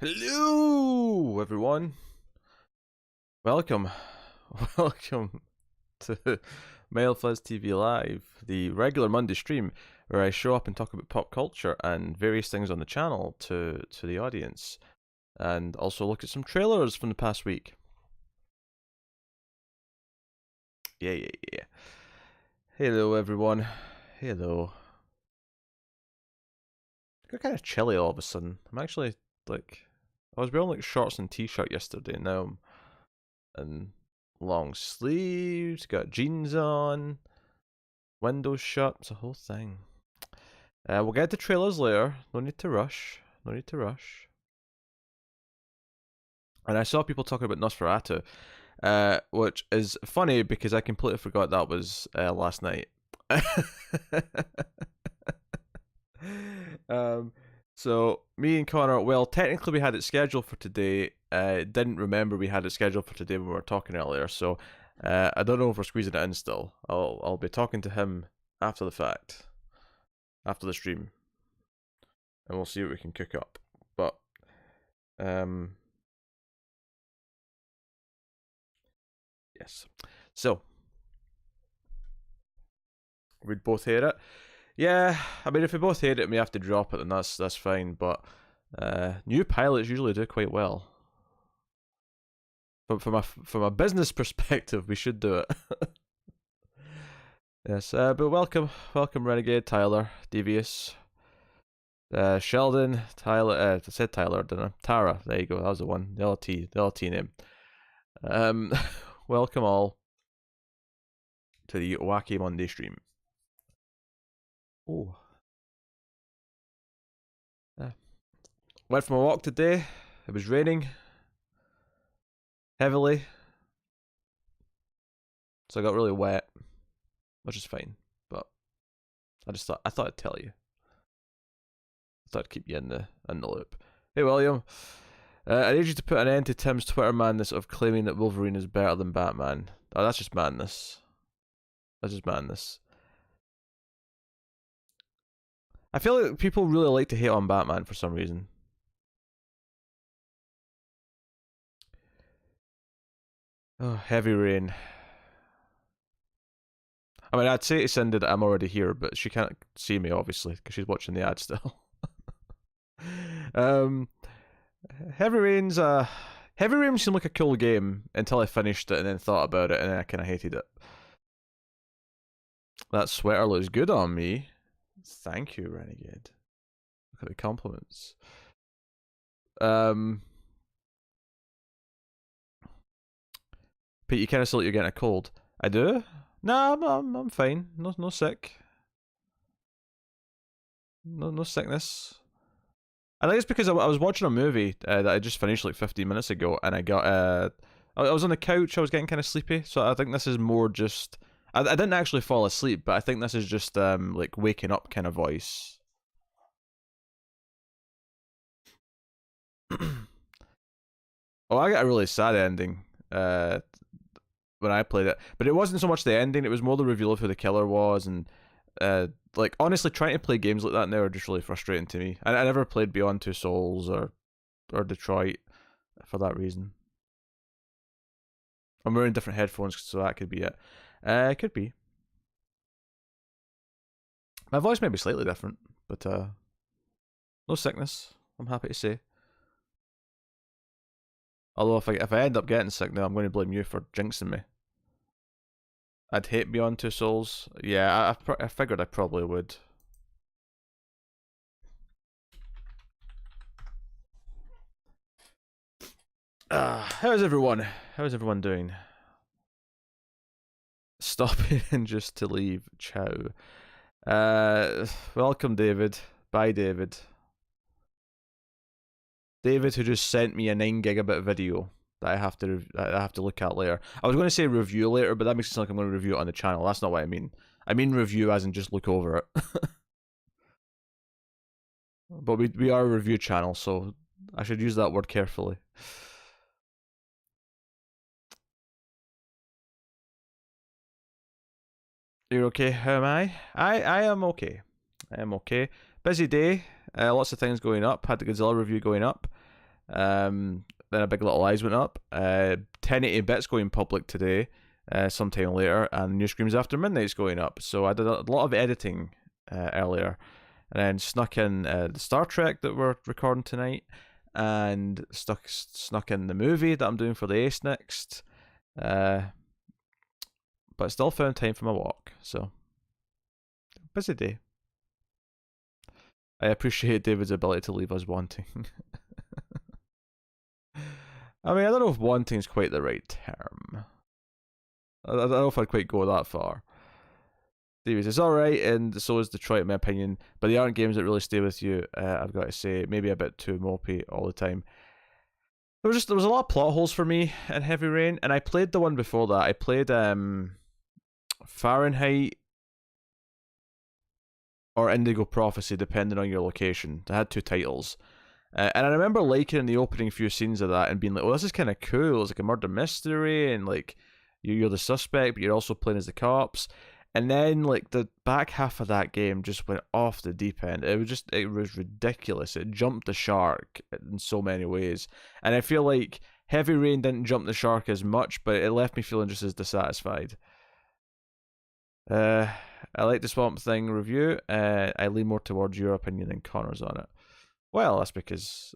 Hello, everyone. Welcome. Welcome to Mild Fuzz TV Live, the regular Monday stream where I show up and talk about pop culture and various things on the channel to the audience, and also look at some trailers from the past week. Yeah. Hello, everyone. Hello. I got kind of chilly all of a sudden. I'm actually, I was wearing shorts and t-shirt yesterday, and now I'm in long sleeves, got jeans on, windows shut, it's a whole thing. We'll get to trailers later, no need to rush, no need to rush. And I saw people talking about Nosferatu, which is funny because I completely forgot that was last night. So me and Connor, well, technically we had it scheduled for today. Didn't remember we had it scheduled for today when we were talking earlier. So I don't know if we're squeezing it in still. I'll be talking to him after the fact, after the stream, and we'll see what we can cook up. But yes. So we'd both hate it. Yeah, I mean, if we both hate it and we have to drop it, then that's fine. But new pilots usually do quite well. But from a business perspective, we should do it. Yes, but welcome Renegade, Tyler, Devious, Sheldon, Tyler. I said Tyler, didn't I? Tara. There you go. That was the one. The LT name. Welcome all to the Wacky Monday stream. Oh. Went for a walk today. It was raining heavily, so I got really wet, which is fine. But I thought I'd tell you. I thought I'd keep you in the loop. Hey William, I need you to put an end to Tim's Twitter madness of claiming that Wolverine is better than Batman. Oh, that's just madness. That's just madness. I feel like people really like to hate on Batman for some reason. Oh, heavy rain. I mean, I'd say to Cindy that I'm already here, but she can't see me, obviously, because she's watching the ad still. Heavy Rain seemed like a cool game until I finished it and then thought about it, and then I kind of hated it. That sweater looks good on me. Thank you, Renegade. Look at the compliments. Pete, you kind of feel like you're getting a cold. I do? No, I'm fine. No sick. No sickness. I think it's because I was watching a movie that I just finished like 15 minutes ago, and I got I was on the couch. I was getting kind of sleepy, so I think this is more just. I didn't actually fall asleep, but I think this is just like waking up kind of voice. Oh, I got a really sad ending when I played it, but it wasn't so much the ending; it was more the reveal of who the killer was, and like honestly, trying to play games like that now are just really frustrating to me. I never played Beyond Two Souls or Detroit for that reason. I'm wearing different headphones, so that could be it. It could be. My voice may be slightly different, but no sickness. I'm happy to say. Although if I end up getting sick now, I'm going to blame you for jinxing me. I'd hate Beyond Two Souls. Yeah, I figured I probably would. How's everyone? How's everyone doing? Stopping just to leave. Ciao. Welcome, David. Bye, David. David, who just sent me a 9 gigabit video that I have to look at later. I was going to say review later, but that makes it sound like I'm going to review it on the channel. That's not what I mean. I mean review as in just look over it. But we are a review channel, so I should use that word carefully. You're okay? How am I? I am okay. I am okay. Busy day. Lots of things going up. Had the Godzilla review going up. Then a big little eyes went up. 1080 bits going public today, sometime later, and New Screams After Midnight's going up. So I did a lot of editing earlier, and then snuck in the Star Trek that we're recording tonight, and snuck in the movie that I'm doing for the Ace next. But still found time for my walk. So busy day. I appreciate David's ability to leave us wanting. I mean, I don't know if wanting is quite the right term. I don't know if I'd quite go that far. David, it's alright, and so is Detroit, in my opinion, but they aren't games that really stay with you, I've got to say. Maybe a bit too mopey all the time. There was a lot of plot holes for me in Heavy Rain, and I played the one before that. I played Fahrenheit or Indigo Prophecy, depending on your location. They had two titles. And I remember liking the opening few scenes of that and being like, oh, this is kind of cool. It's like a murder mystery, and like you're the suspect, but you're also playing as the cops. And then like the back half of that game just went off the deep end. It was ridiculous. It jumped the shark in so many ways. And I feel like Heavy Rain didn't jump the shark as much, but it left me feeling just as dissatisfied. I like the Swamp Thing review. I lean more towards your opinion than Connor's on it. Well, that's because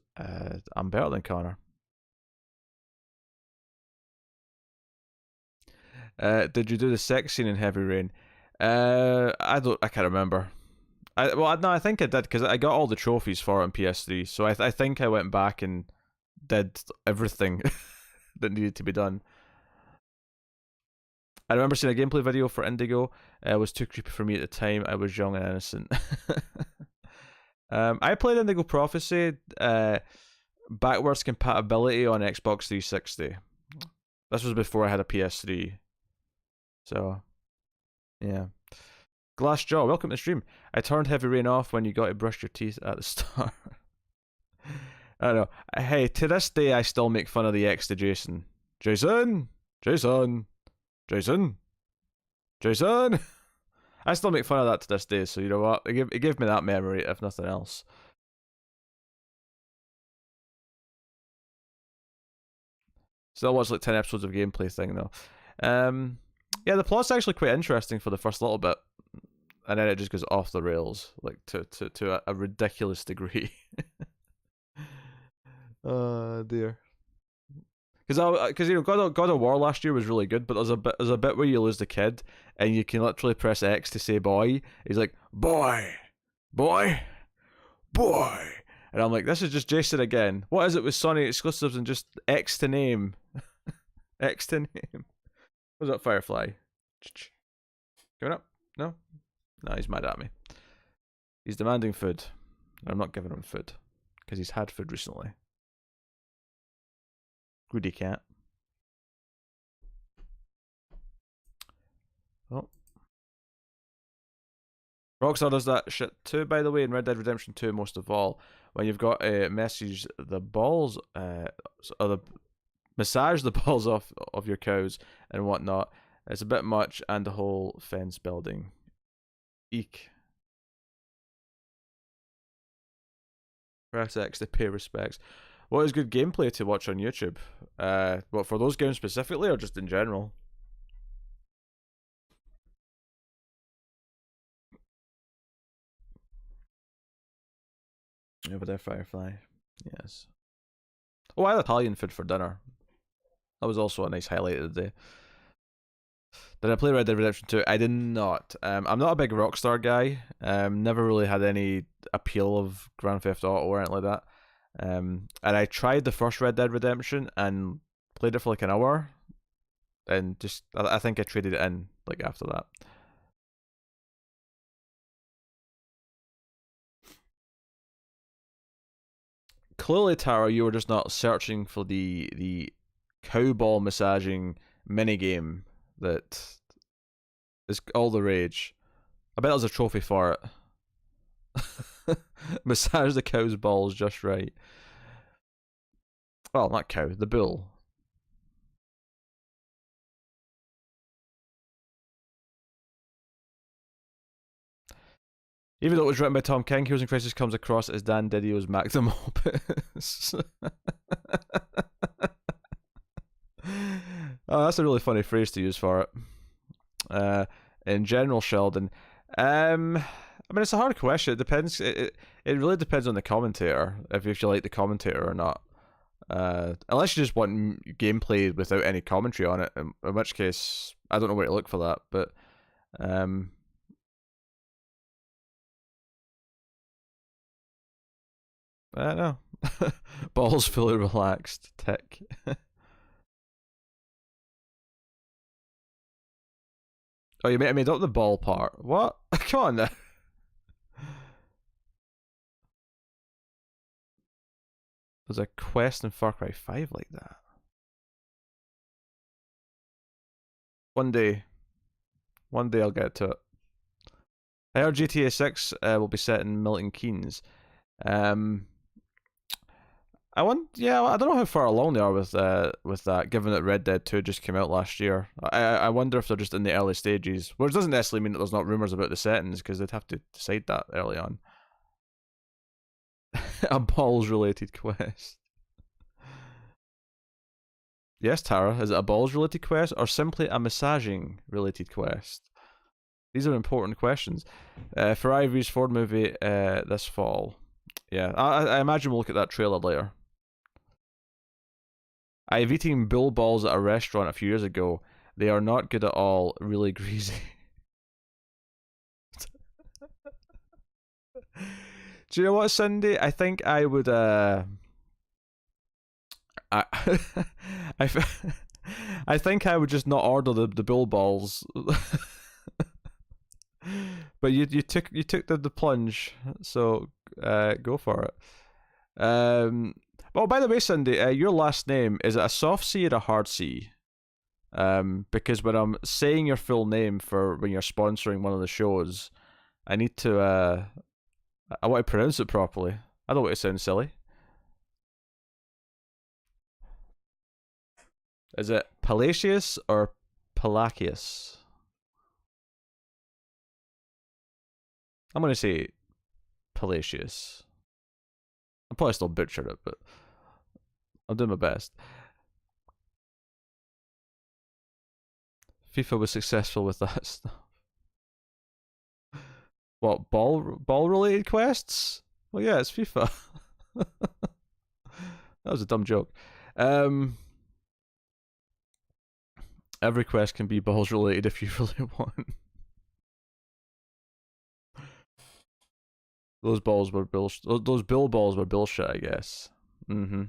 I'm better than Connor. Did you do the sex scene in Heavy Rain? I can't remember. I think I did because I got all the trophies for it on PS3. So I think I went back and did everything that needed to be done. I remember seeing a gameplay video for Indigo. It was too creepy for me at the time. I was young and innocent. I played Indigo Prophecy backwards compatibility on Xbox 360. This was before I had a PS3. So, yeah. Glassjaw, welcome to the stream. I turned Heavy Rain off when you got to brush your teeth at the start. I don't know. Hey, to this day, I still make fun of the X to Jason. Jason! Jason! Jason! Jason! I still make fun of that to this day, so you know what? It gave me that memory, if nothing else. Still watch like 10 episodes of gameplay thing, though. Yeah, the plot's actually quite interesting for the first little bit. And then it just goes off the rails, like to a ridiculous degree. Oh, dear. Because you know, God of War last year was really good, but there's a bit where you lose the kid, and you can literally press X to say boy. He's like, boy, boy, boy, and I'm like, this is just Jason again. What is it with Sony exclusives and just X to name? X to name. What's up, Firefly? Coming up? No, he's mad at me. He's demanding food. I'm not giving him food because he's had food recently. Goody cat. Oh. Rockstar does that shit too, by the way, in Red Dead Redemption 2 most of all. When you've got to massage the balls, massage the balls off of your cows and whatnot. It's a bit much, and the whole fence building. Eek. Press X to pay respects. What is good gameplay to watch on YouTube? What, for those games specifically, or just in general? Over there, Firefly. Yes. Oh, I had Italian food for dinner. That was also a nice highlight of the day. Did I play Red Dead Redemption 2? I did not. I'm not a big Rockstar guy. Never really had any appeal of Grand Theft Auto or anything like that. And I tried the first Red Dead Redemption and played it for like an hour, and just I think I traded it in like after that. Clearly, Tara, you were just not searching for the cowball massaging minigame that is all the rage. I bet there's a trophy for it. Massage the cow's balls just right. Well, not cow, the bull. Even though it was written by Tom King, Heroes in Crisis comes across as Dan Didio's Magnum Opus. Oh, that's a really funny phrase to use for it. In general, Sheldon. I mean, it's a hard question. It depends. It really depends on the commentator, if you like the commentator or not. Unless you just want gameplay without any commentary on it, in which case I don't know where to look for that. But I don't know. Balls fully relaxed. Tick. Oh, you made up the ball part. What? Come on now. There's a quest in Far Cry 5 like that. One day I'll get to it. I heard GTA 6 will be set in Milton Keynes. I don't know how far along they are with that, given that Red Dead 2 just came out last year. I wonder if they're just in the early stages, which doesn't necessarily mean that there's not rumours about the settings, because they'd have to decide that early on. A balls-related quest. Yes, Tara, is it a balls-related quest, or simply a massaging-related quest? These are important questions. For Ivory's Ford movie this fall. Yeah, I imagine we'll look at that trailer later. I've eaten bull balls at a restaurant a few years ago. They are not good at all, really greasy. Do you know what, Cindy? I think I would I I think I would just not order the bull balls. But you took the plunge, so go for it. Oh, by the way, Cindy, your last name, is it a soft C or a hard C? Because when I'm saying your full name for when you're sponsoring one of the shows, I need to I want to pronounce it properly. I don't want to sound silly. Is it Palacius or Palacius? I'm gonna say Palacius. I'll probably still butcher it, but I'll do my best. FIFA was successful with that stuff. What, ball related quests? Well, yeah, it's FIFA. That was a dumb joke. Every quest can be balls related if you really want. Those balls were bullshit. Those bill balls were bullshit, I guess. Mm-hmm.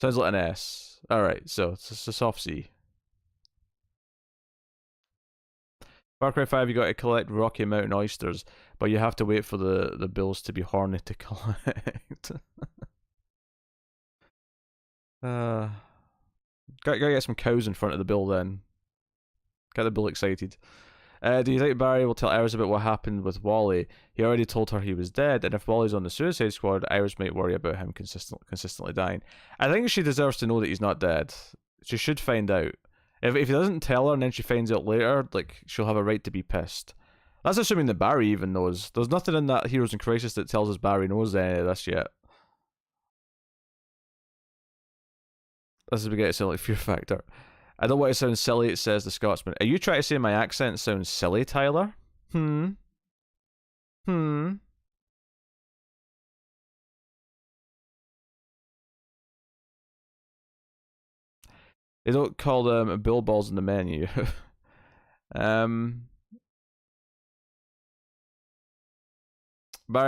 Sounds like an S. Alright, so it's a soft C. Far Cry 5, you got to collect Rocky Mountain oysters, but you have to wait for the bills to be horny to collect. Gotta get some cows in front of the bill then. Get the bill excited. Do you think Barry will tell Iris about what happened with Wally? He already told her he was dead, and if Wally's on the Suicide Squad, Iris might worry about him consistently dying. I think she deserves to know that he's not dead. She should find out. If he doesn't tell her and then she finds out later, like, she'll have a right to be pissed. That's assuming that Barry even knows. There's nothing in that Heroes in Crisis that tells us Barry knows any of this yet. This is beginning to sound like Fear Factor. I don't want to sound silly, says the Scotsman. Are you trying to say my accent sounds silly, Tyler? Hmm? They don't call them bill balls in the menu. Barry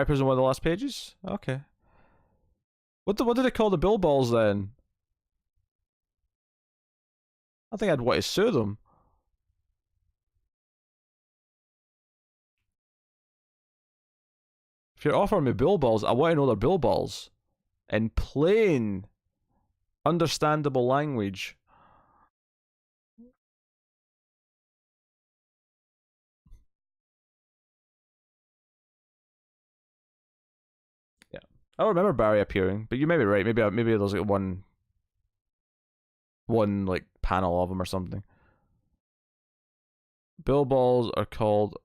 appears on one of the last pages? Okay. What did they call the bill balls then? I think I'd want to sue them. If you're offering me bill balls, I want to know they're bill balls. In plain, understandable language. Yeah. I don't remember Barry appearing, but you may be right. Maybe there's like one like panel of him or something. Billballs are called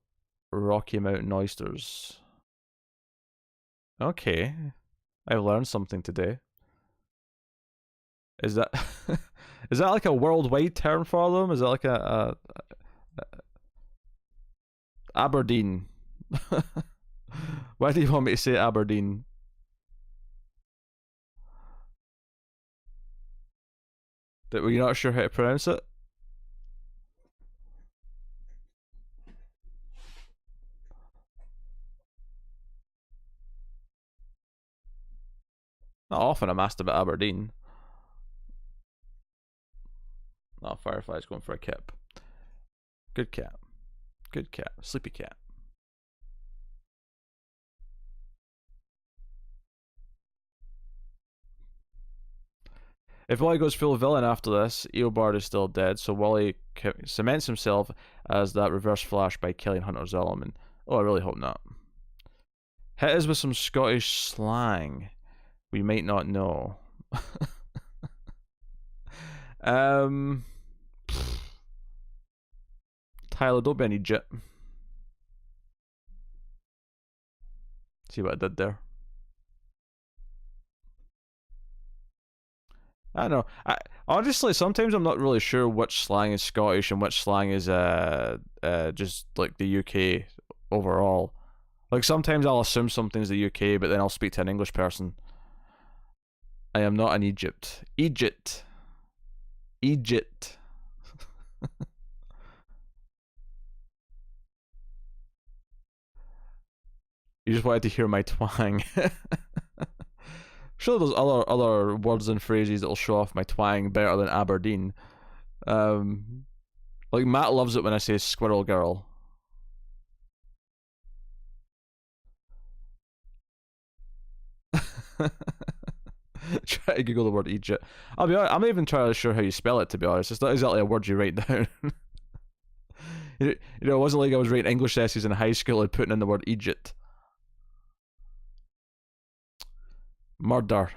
Rocky Mountain oysters. Okay. I've learned something today. Is that is that like a worldwide term for them? Is that like a Aberdeen? Why do you want me to say Aberdeen? Were you not sure how to pronounce it? Not often I'm asked about Aberdeen. Oh, Firefly's going for a kip. Good cat. Good cat. Sleepy cat. If Wally goes full villain after this, Eobard is still dead, so Wally cements himself as that reverse flash by killing Hunter Zolomon. Oh, I really hope not. Hit us with some Scottish slang we might not know. Tyler, don't be an idiot. See what I did there? I don't know. Honestly, sometimes I'm not really sure which slang is Scottish and which slang is just like the UK overall. Like sometimes I'll assume something's the UK, but then I'll speak to an English person. I am not an Egypt. Egypt. Egypt. You just wanted to hear my twang. Sure, there's other words and phrases that'll show off my twang better than Aberdeen. Like Matt loves it when I say squirrel girl. Try to Google the word Egypt. I'll be honest, I'm not even entirely sure how you spell it, to be honest. It's not exactly a word you write down. You know, it wasn't like I was writing English essays in high school and putting in the word Egypt. Murder.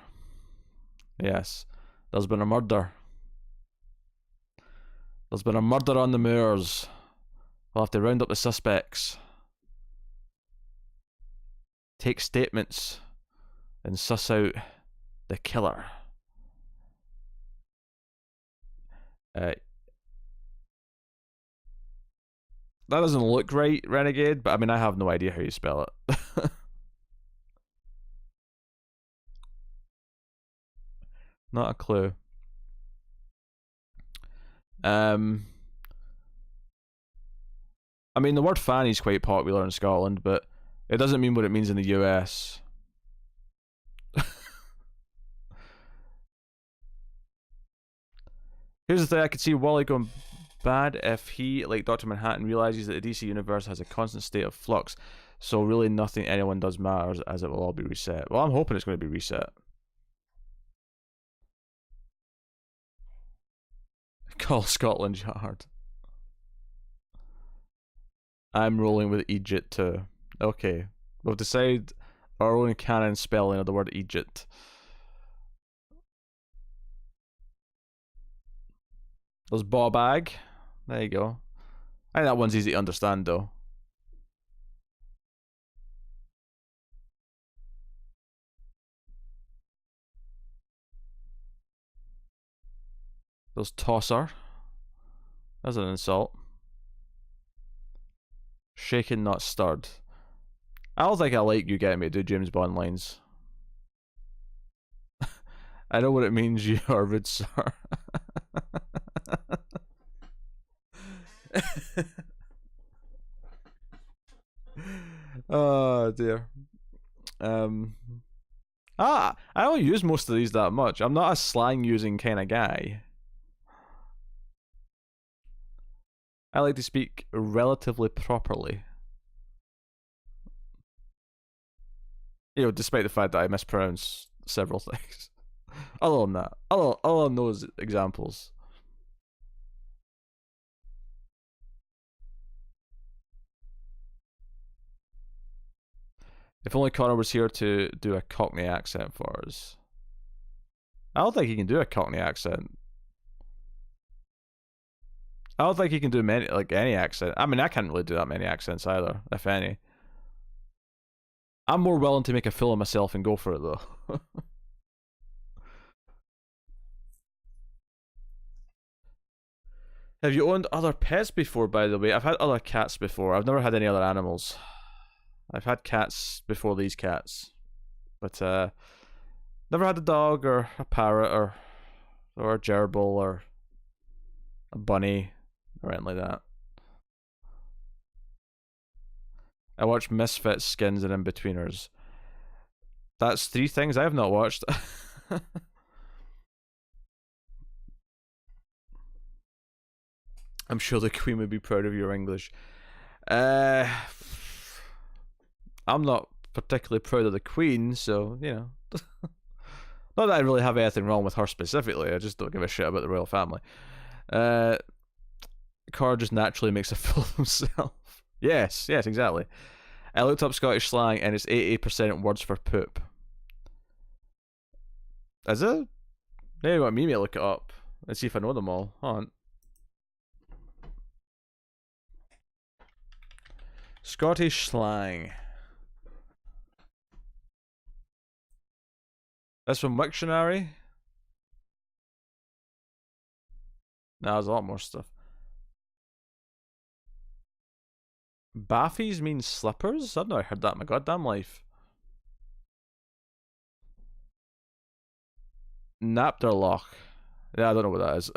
Yes. There's been a murder. There's been a murder on the moors. We'll have to round up the suspects. Take statements. And suss out the killer. That doesn't look right, Renegade, but I mean, I have no idea how you spell it. Not a clue. I mean, the word fanny is quite popular in Scotland, but it doesn't mean what it means in the US. Here's the thing, I could see Wally going bad if he, like Dr. Manhattan, realizes that the DC universe has a constant state of flux, so really nothing anyone does matters, as it will all be reset. Well, I'm hoping it's going to be reset. Call Scotland Yard. I'm rolling with Egypt too. Okay. We've decided our own canon spelling of the word Egypt. There's Bobag. There you go. I think that one's easy to understand though. There's Tosser. That's an insult. Shaken, not stirred. I don't think I like you getting me to do James Bond lines. I know what it means, you are rude, sir. Oh dear. I don't use most of these that much. I'm not a slang using kind of guy. I like to speak relatively properly. You know, despite the fact that I mispronounce several things. Other than that, other than those examples. If only Connor was here to do a Cockney accent for us. I don't think he can do a Cockney accent. I don't think he can do many, like any accent. I mean, I can't really do that many accents either, if any. I'm more willing to make a fool of myself and go for it though. Have you owned other pets before, by the way? I've had other cats before. I've never had any other animals. I've had cats before these cats. But never had a dog or a parrot or a gerbil or a bunny or anything like that. I watched Misfits, Skins, and In-Betweeners. That's 3 things I have not watched. I'm sure the Queen would be proud of your English. Uh, I'm not particularly proud of the Queen, so, you know. Not that I really have anything wrong with her specifically, I just don't give a shit about the royal family. Car just naturally makes a fool of himself. Yes, exactly. I looked up Scottish slang and it's 80% words for poop. Is it? Maybe you want me to look it up and see if I know them all. Hold on. Scottish slang. That's from Wiktionary? No, there's a lot more stuff. Baffies means slippers? I've never heard that in my goddamn life. Napterloch. Yeah, I don't know what that is.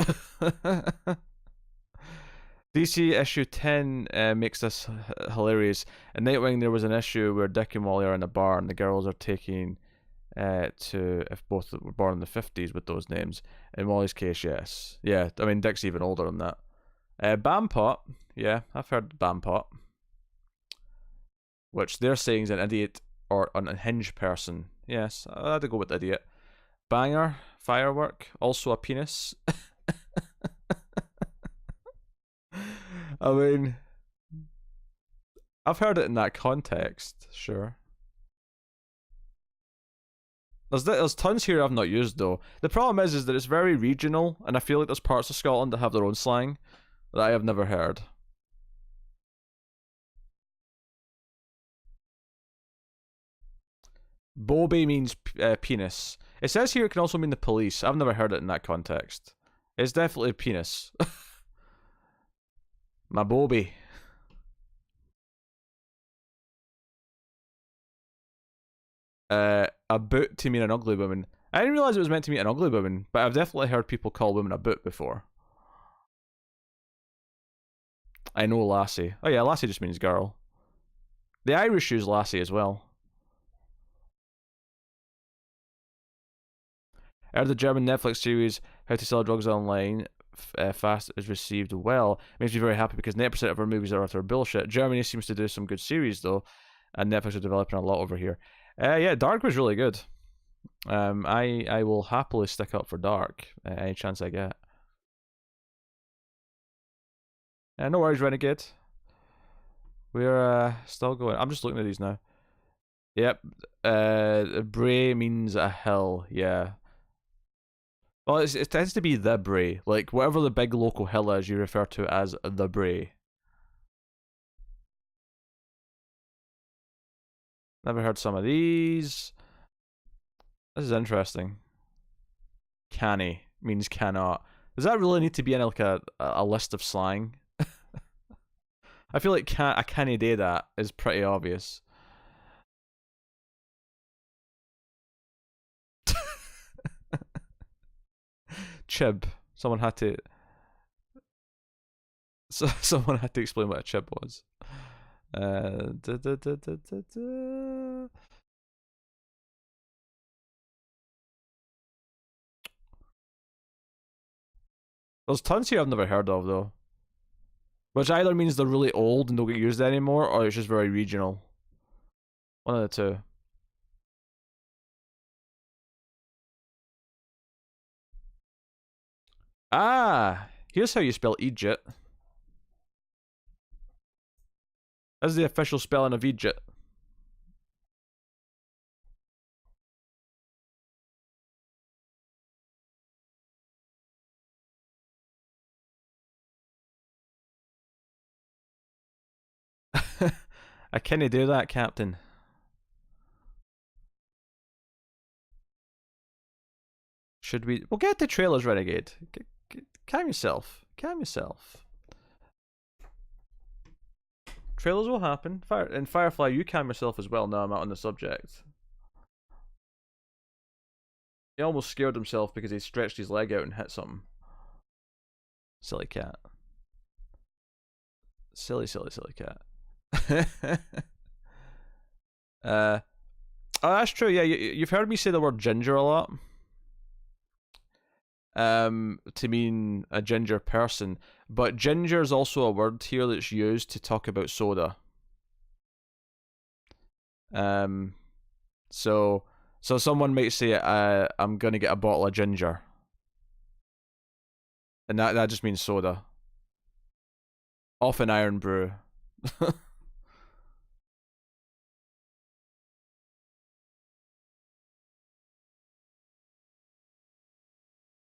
DC issue 10 makes this hilarious. In Nightwing, there was an issue where Dick and Wally are in a bar and the girls are taking to if both were born in the 50s with those names. In Wally's case, yes. Yeah, I mean, Dick's even older than that. Bampot. Yeah, I've heard Bampot. Which they're saying is an idiot or an unhinged person. Yes, I had to go with idiot. Banger. Firework. Also a penis. I mean, I've heard it in that context, sure. There's tons here I've not used though. The problem is that it's very regional, and I feel like there's parts of Scotland that have their own slang that I have never heard. Bobby means penis. It says here it can also mean the police. I've never heard it in that context. It's definitely penis. My Bobby. A boot to mean an ugly woman. I didn't realize it was meant to mean an ugly woman, but I've definitely heard people call women a boot before. I know lassie. Oh yeah, lassie just means girl. The Irish use lassie as well. I heard the German Netflix series How to Sell Drugs Online fast is received well. It makes me very happy because 90% of our movies are utter bullshit. Germany seems to do some good series though, and Netflix are developing a lot over here. Yeah, Dark was really good. I will happily stick up for Dark any chance I get. No worries, Renegade. We're still going. I'm just looking at these now. Yep. Bray means a hill. Yeah. Well, it tends to be the Bray. Like, whatever the big local hill is, you refer to as the Bray. Never heard some of these. This is interesting. Canny means cannot. Does that really need to be in like a list of slang? I feel like a canny day that is pretty obvious. Chib. Someone had to. Someone had to explain what a chib was. There's tons here I've never heard of though. Which either means they're really old and don't get used anymore, or it's just very regional. One of the two. Ah! Here's how you spell Egypt. This is the official spelling of Egypt. I can't do that, Captain. Should we? We'll get the trailers, Renegade. Calm yourself. Calm yourself. Trailers will happen. And Firefly, you calm yourself as well. Now I'm out on the subject. He almost scared himself because he stretched his leg out and hit something. Silly cat. Silly cat. Oh, that's true. Yeah, you've heard me say the word ginger a lot. To mean a ginger person, but ginger is also a word here that's used to talk about soda. So someone might say, I'm gonna get a bottle of ginger, and that just means soda. Often iron brew.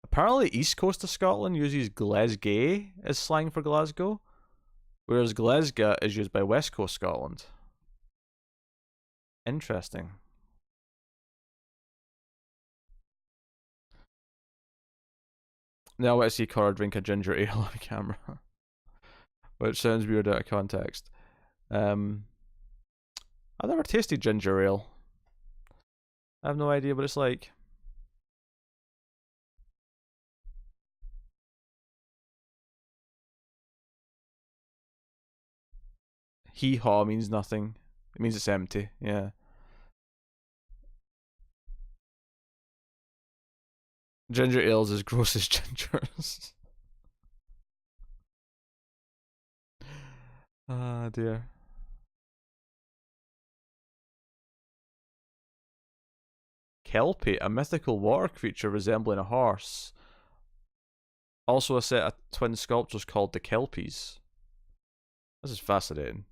Apparently, east coast of Scotland uses Glasgow as slang for Glasgow, whereas Glasgow is used by west coast Scotland. Interesting. Now I want to see Cora drink a ginger ale on camera, which sounds weird out of context. I've never tasted ginger ale. I have no idea what it's like. Hee haw means nothing. It means it's empty, yeah. Ginger ale's as gross as gingers. Ah, dear. Kelpie, a mythical water creature resembling a horse. Also a set of twin sculptures called the Kelpies. This is fascinating.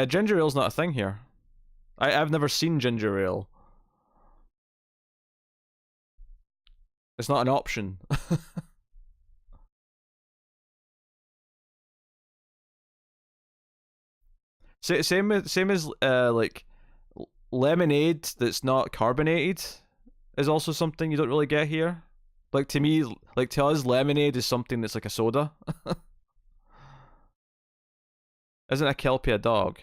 Ginger ale's not a thing here. I've never seen ginger ale. It's not an option. Same as like lemonade that's not carbonated is also something you don't really get here. Like to me, like to us, lemonade is something that's like a soda. Isn't a Kelpie a dog?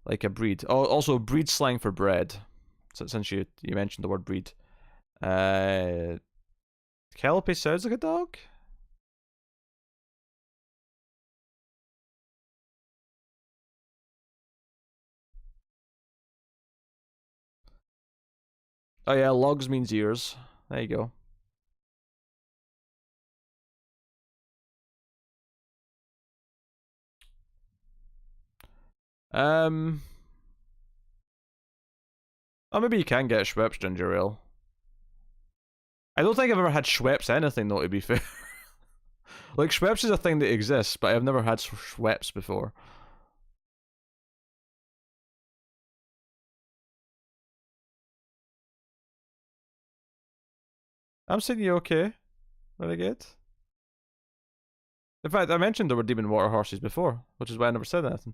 Like a breed. Oh, also breed slang for bread. So since you mentioned the word breed. Kelpie sounds like a dog? Oh yeah, logs means ears. There you go. Oh, maybe you can get Schweppes ginger ale. I don't think I've ever had Schweppes anything though, to be fair. Like Schweppes is a thing that exists, but I've never had Schweppes before. I'm saying you okay. Very good. In fact, I mentioned there were demon water horses before, which is why I never said anything.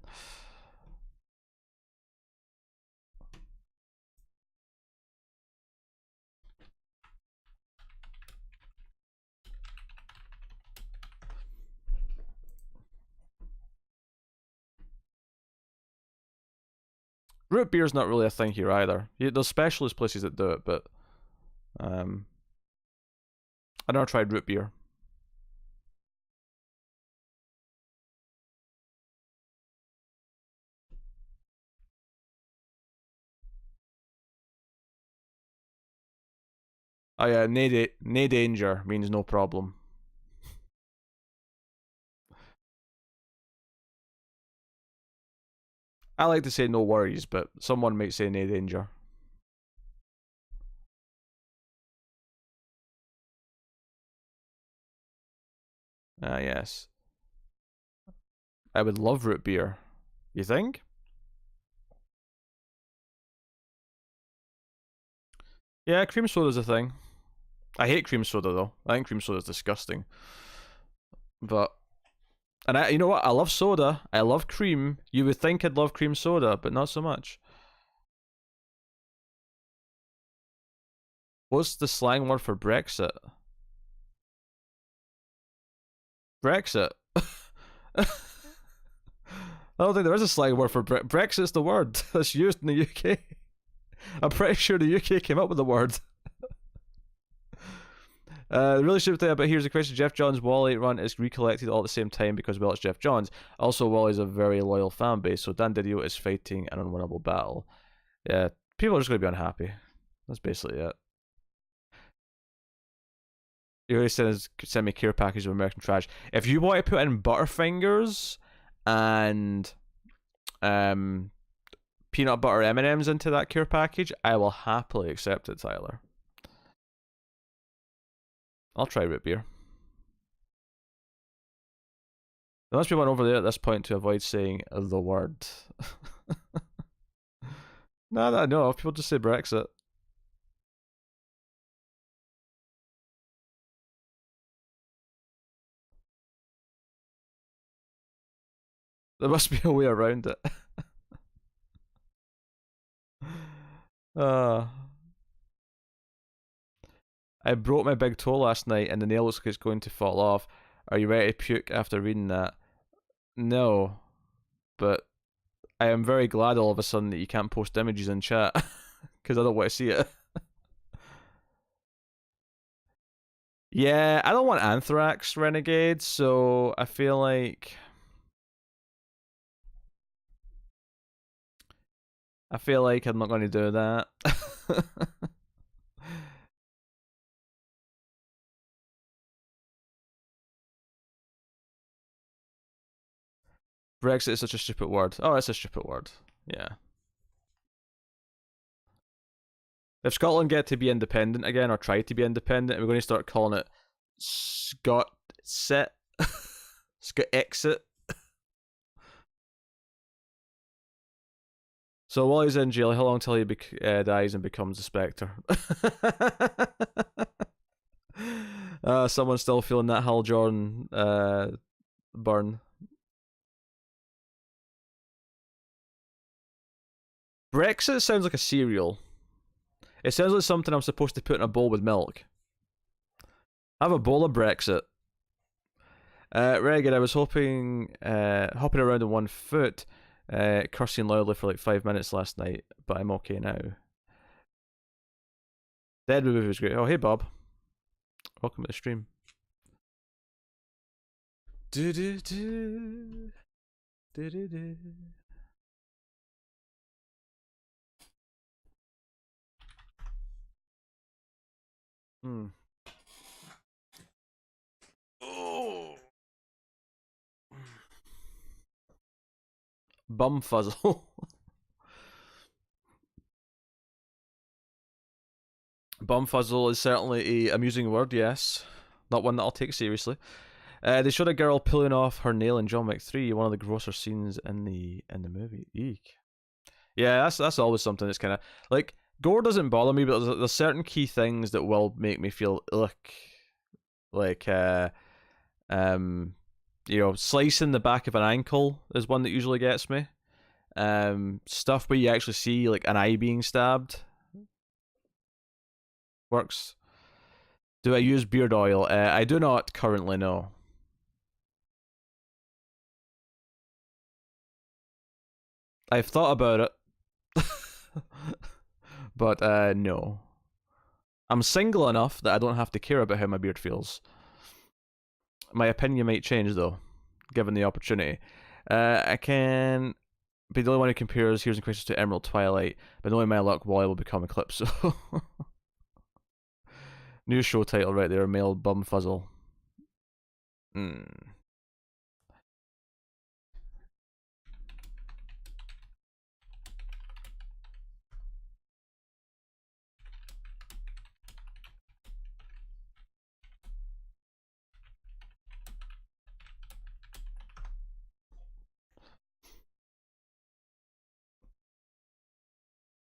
Root beer's not really a thing here either. There's specialist places that do it, but I never tried root beer. Oh yeah, nae danger means no problem. I like to say no worries, but someone might say nae danger. Ah, yes. I would love root beer. You think? Yeah, cream soda's a thing. I hate cream soda though. I think cream soda is disgusting. But you know what? I love soda. I love cream. You would think I'd love cream soda, but not so much. What's the slang word for Brexit? Brexit. I don't think there is a slang word for Brexit's the word that's used in the UK. I'm pretty sure the UK came up with the word. The really stupid thing about Here's the Question, Jeff Johns' Wally run is recollected all at the same time because, well, it's Jeff Johns. Also, Wally's a very loyal fan base, so Dan Didio is fighting an unwinnable battle. Yeah, people are just going to be unhappy. That's basically it. You already send me care package of American trash. If you want to put in Butterfingers and peanut butter M&Ms into that care package, I will happily accept it, Tyler. I'll try root beer. There must be one over there at this point to avoid saying the word. No, people just say Brexit. There must be a way around it. I broke my big toe last night and the nail looks like it's going to fall off. Are you ready to puke after reading that? No, but I am very glad all of a sudden that you can't post images in chat because I don't want to see it. Yeah, I don't want Anthrax Renegade, so I feel like I'm not going to do that. Brexit is such a stupid word. Oh, it's a stupid word. Yeah. If Scotland get to be independent again, or try to be independent, we're going to start calling it Scot-sit. Scot-exit. So while he's in jail, how long till he dies and becomes a Spectre? Someone's still feeling that Hal Jordan burn. Brexit sounds like a cereal. It sounds like something I'm supposed to put in a bowl with milk. Have a bowl of Brexit. Renegade, I was hopping around on 1 foot, cursing loudly for like 5 minutes last night, but I'm okay now. Dead movie was great. Oh, hey Bob. Welcome to the stream. Do do do. Do do do. Oh. Bumfuzzle. Bumfuzzle is certainly a amusing word, yes. Not one that I'll take seriously. They showed a girl pulling off her nail in John Wick 3, one of the grosser scenes in the movie. Eek. Yeah, that's always something that's kind of like gore doesn't bother me, but there's certain key things that will make me feel like slicing the back of an ankle is one that usually gets me. Stuff where you actually see like an eye being stabbed works. Do I use beard oil? I do not currently, no. I've thought about it. But no. I'm single enough that I don't have to care about how my beard feels. My opinion might change though, given the opportunity. I can be the only one who compares Heroes and Crisis to Emerald Twilight, but knowing my luck, Wally will become Eclipse. New show title right there, Male Bumfuzzle.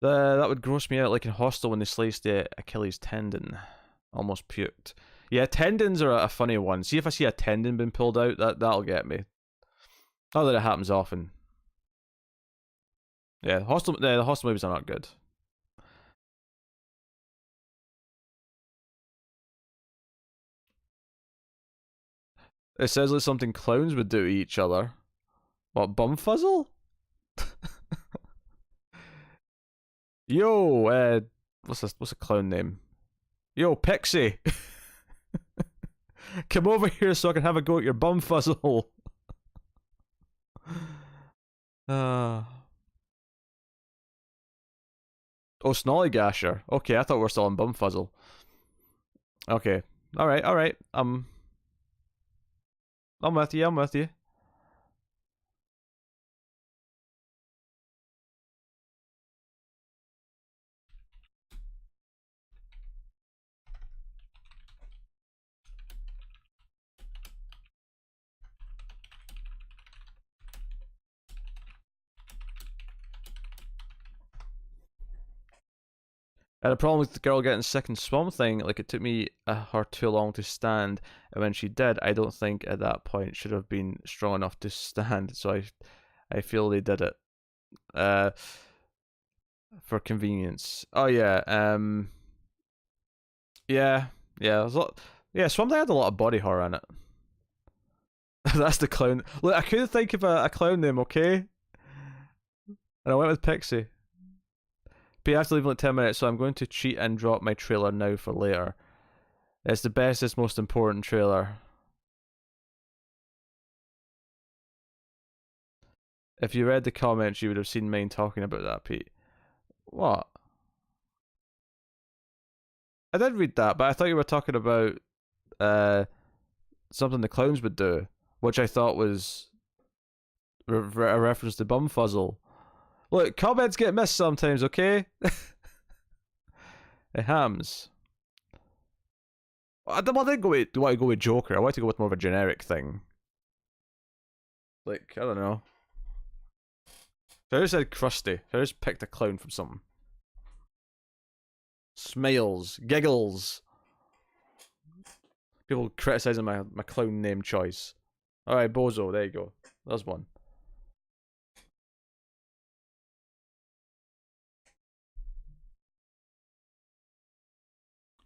That would gross me out like in Hostel when they sliced the Achilles tendon. Almost puked. Yeah, tendons are a funny one. See if I see a tendon being pulled out, that'll get me. Not that it happens often. Yeah, the hostel movies are not good. It says like something clowns would do to each other. What, bumfuzzle? Yo, what's a clown name? Yo, Pixie. Come over here so I can have a go at your bumfuzzle. Oh, Snollygasher. Okay, I thought we were still on bumfuzzle. Okay. Alright. I'm with you. I had a problem with the girl getting sick and Swamp Thing. Like, it took me her too long to stand, and when she did, I don't think at that point should have been strong enough to stand. So I feel they did it, for convenience. Oh yeah, yeah. There's a lot. Yeah, Swamp Thing had a lot of body horror in it. That's the clown. Look, I couldn't think of a clown name. Okay, and I went with Pixie. But you have to leave in like 10 minutes, so I'm going to cheat and drop my trailer now for later. It's the best, it's most important trailer. If you read the comments, you would have seen mine talking about that, Pete. What? I did read that, but I thought you were talking about something the clowns would do, which I thought was a reference to Bumfuzzle. Look, comments get missed sometimes, okay? It hams. I didn't go with, do I go with Joker? I want to go with more of a generic thing. Like, I don't know. I just said crusty. I just picked a clown from something. Smiles, giggles. People criticizing my clown name choice. Alright, Bozo, there you go. There's one.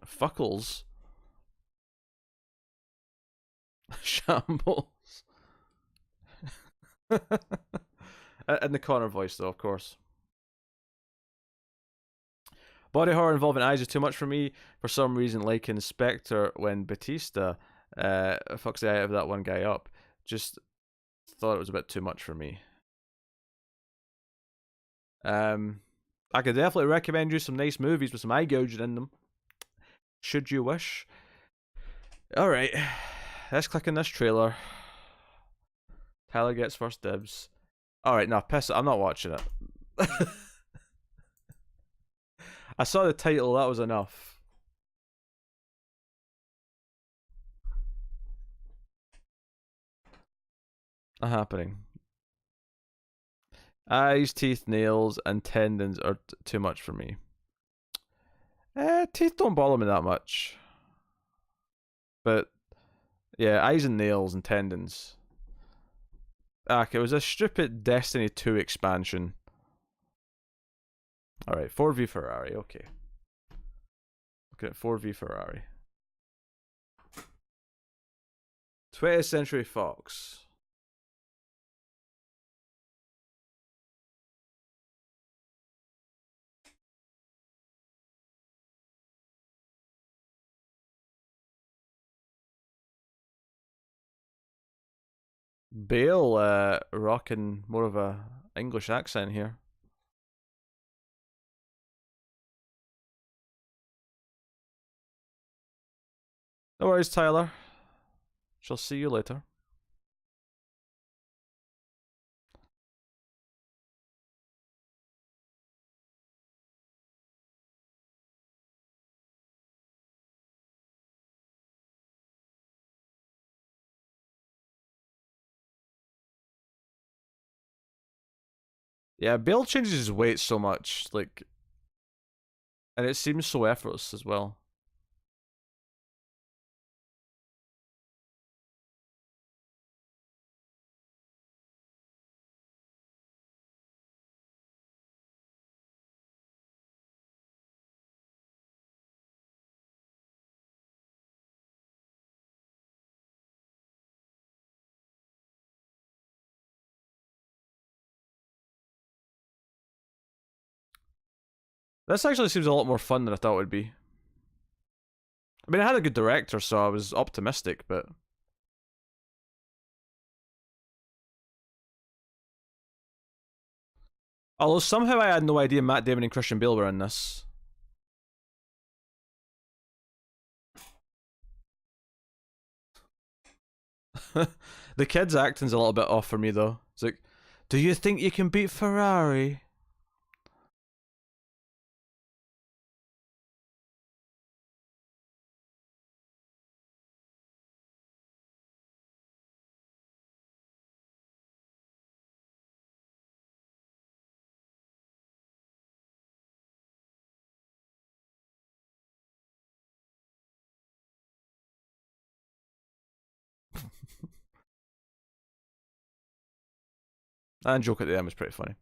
Fuckles. Shambles. In the Connor voice, though, of course. Body horror involving eyes is too much for me. For some reason, like in Spectre, when Batista fucks the eye of that one guy up, just thought it was a bit too much for me. I could definitely recommend you some nice movies with some eye gouging in them, should you wish. Alright, let's click on this trailer. Tyler gets first dibs. Alright, no, piss it, I'm not watching it. I saw the title, that was enough. Not happening. Eyes, teeth, nails, and tendons are too much for me. Teeth don't bother me that much. But, yeah, eyes and nails and tendons. Okay, it was a stupid Destiny 2 expansion. Alright, 4v Ferrari, okay. Looking at 4v Ferrari. 20th Century Fox. Bale rocking more of a English accent here. No worries, Tyler. Shall see you later. Yeah, Bale changes his weight so much, like, and it seems so effortless as well. This actually seems a lot more fun than I thought it would be. I mean, I had a good director, so I was optimistic, but... Although somehow I had no idea Matt Damon and Christian Bale were in this. The kid's acting's a little bit off for me, though. It's like, do you think you can beat Ferrari? And joke at the end was pretty funny.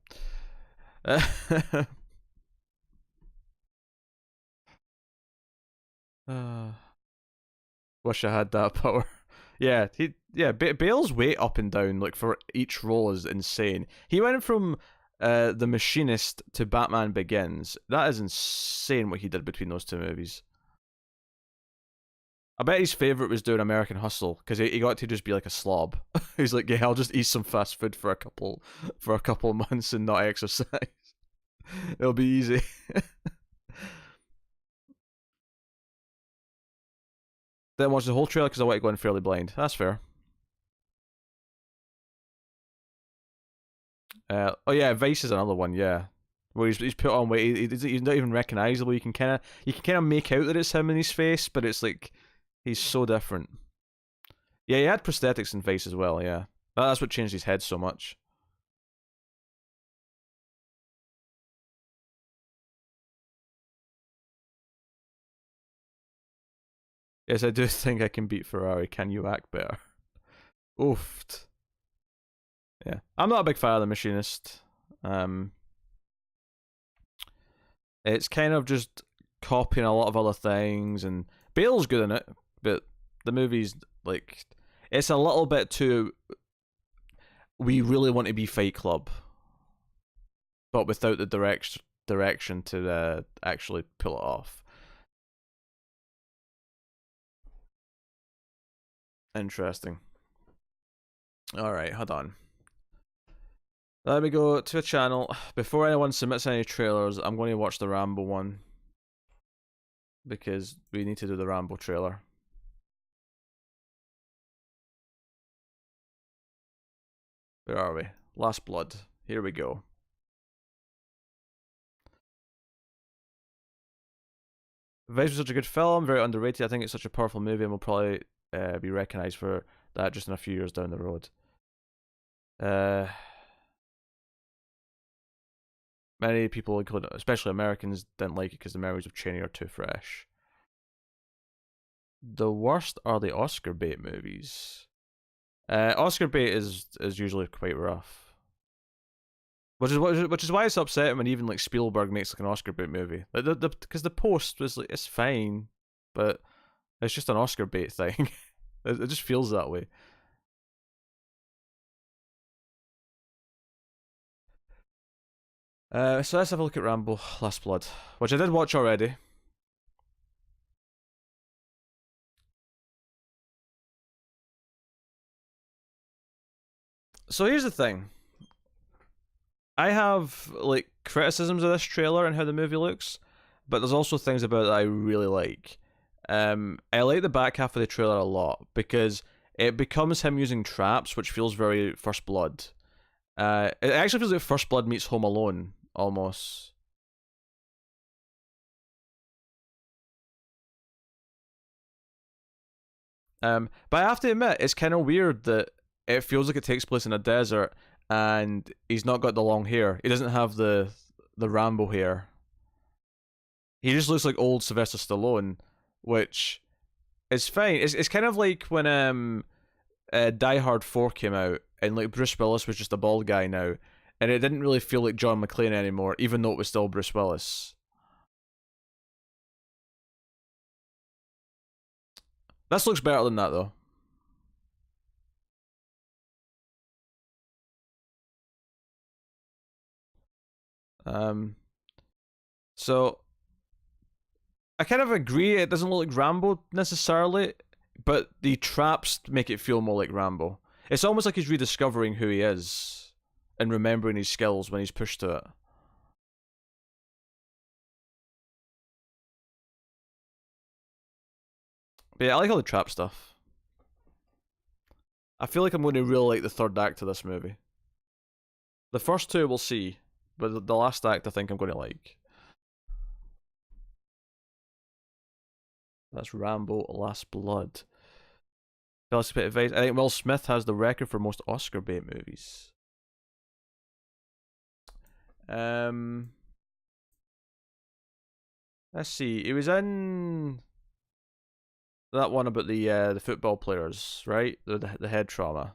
Wish I had that power. Yeah, Bale's weight up and down like for each role is insane. He went from The Machinist to Batman Begins. That is insane what he did between those two movies. I bet his favorite was doing American Hustle because he got to just be like a slob. He's like, yeah, I'll just eat some fast food for a couple months and not exercise. It'll be easy. Then watch the whole trailer because I want to go in fairly blind. That's fair. Oh yeah, Vice is another one. Yeah, where he's put on weight. He's not even recognizable. You can kind of make out that it's him in his face, but it's like he's so different. Yeah, he had prosthetics in Vice as well. Yeah, that's what changed his head so much. Yes, I do think I can beat Ferrari. Can you act better? Oofed. Yeah, I'm not a big fan of The Machinist. Um, it's kind of just copying a lot of other things, and Bale's good in it, but the movie's like it's a little bit too. We really want to be Fight Club, but without the direction to actually pull it off. Interesting. All right, hold on. Let me go to a channel. Before anyone submits any trailers, I'm going to watch the Rambo one. Because we need to do the Rambo trailer. Where are we? Last Blood. Here we go. Vice was such a good film, very underrated. I think it's such a powerful movie and will probably be recognized for that just in a few years down the road. Many people, including especially Americans, didn't like it because the memories of Cheney are too fresh. The worst are the Oscar bait movies. Oscar bait is usually quite rough, which is why it's upsetting when even like Spielberg makes like an Oscar bait movie. Like because the Post was like it's fine, but it's just an Oscar bait thing. It just feels that way. So let's have a look at Rambo: Last Blood, which I did watch already. So here's the thing. I have like criticisms of this trailer and how the movie looks, but there's also things about it that I really like. I like the back half of the trailer a lot because it becomes him using traps, which feels very First Blood. It actually feels like First Blood meets Home Alone almost. But I have to admit, it's kind of weird that it feels like it takes place in a desert, and he's not got the long hair. He doesn't have the Rambo hair. He just looks like old Sylvester Stallone, which is fine. It's kind of like when Die Hard 4 came out, and like Bruce Willis was just a bald guy now, and it didn't really feel like John McClane anymore, even though it was still Bruce Willis. This looks better than that though. Um, So I kind of agree. It doesn't look like Rambo necessarily, but the traps make it feel more like Rambo. It's almost like he's rediscovering who he is and remembering his skills when he's pushed to it. But yeah, I like all the trap stuff. I feel like I'm going to really like the third act of this movie. The first two we'll see, but the last act I think I'm going to like. That's Rambo: Last Blood. Tell us a bit of advice. I think Will Smith has the record for most Oscar bait movies. Let's see. He was in that one about the football players, right? The head trauma.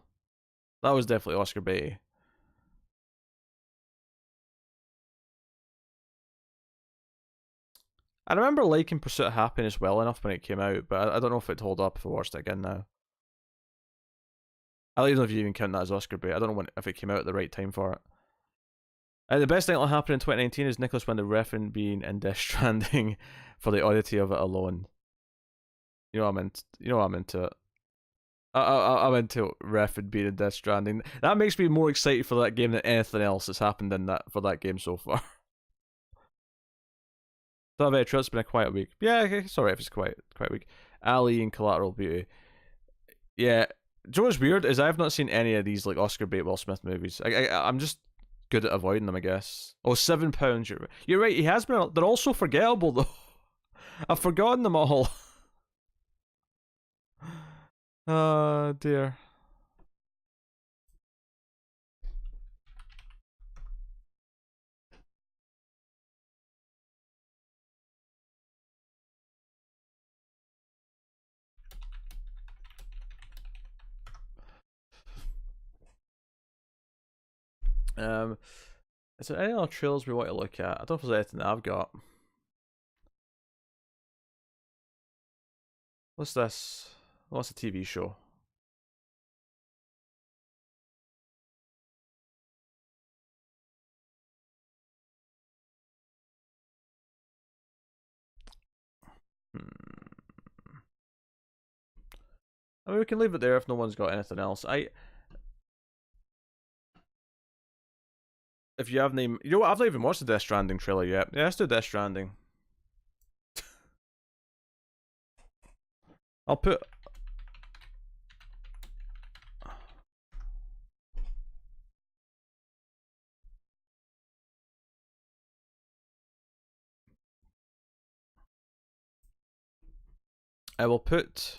That was definitely Oscar bait. I remember liking Pursuit of Happiness well enough when it came out, but I don't know if it'd hold up if I watched it again now. I don't know if you even count that as Oscar bait. I don't know if it came out at the right time for it. The best thing that'll happen in 2019 is Nicholas Winding Refn being in Death Stranding for the oddity of it alone. You know I'm into. You know I'm into it. I'm into Refn being in Death Stranding. That makes me more excited for that game than anything else that's happened in that for that game so far. So it's been a quiet week. Yeah, okay, it's alright if it's a quiet week. Ali and Collateral Beauty. Yeah. Do you know what's weird is I've not seen any of these like Oscar bait Will Smith movies. I'm just good at avoiding them, I guess. Oh, £7. You're right. He has been. They're all so forgettable though. I've forgotten them all. Oh dear. Is there any other trailers we want to look at? I don't know if there's anything that I've got. What's this? What's a TV show? I mean, we can leave it there if no one's got anything else. If you haven't even, you know what? I've not even watched the Death Stranding trailer yet. Yeah, let's do Death Stranding. I'll put. I will put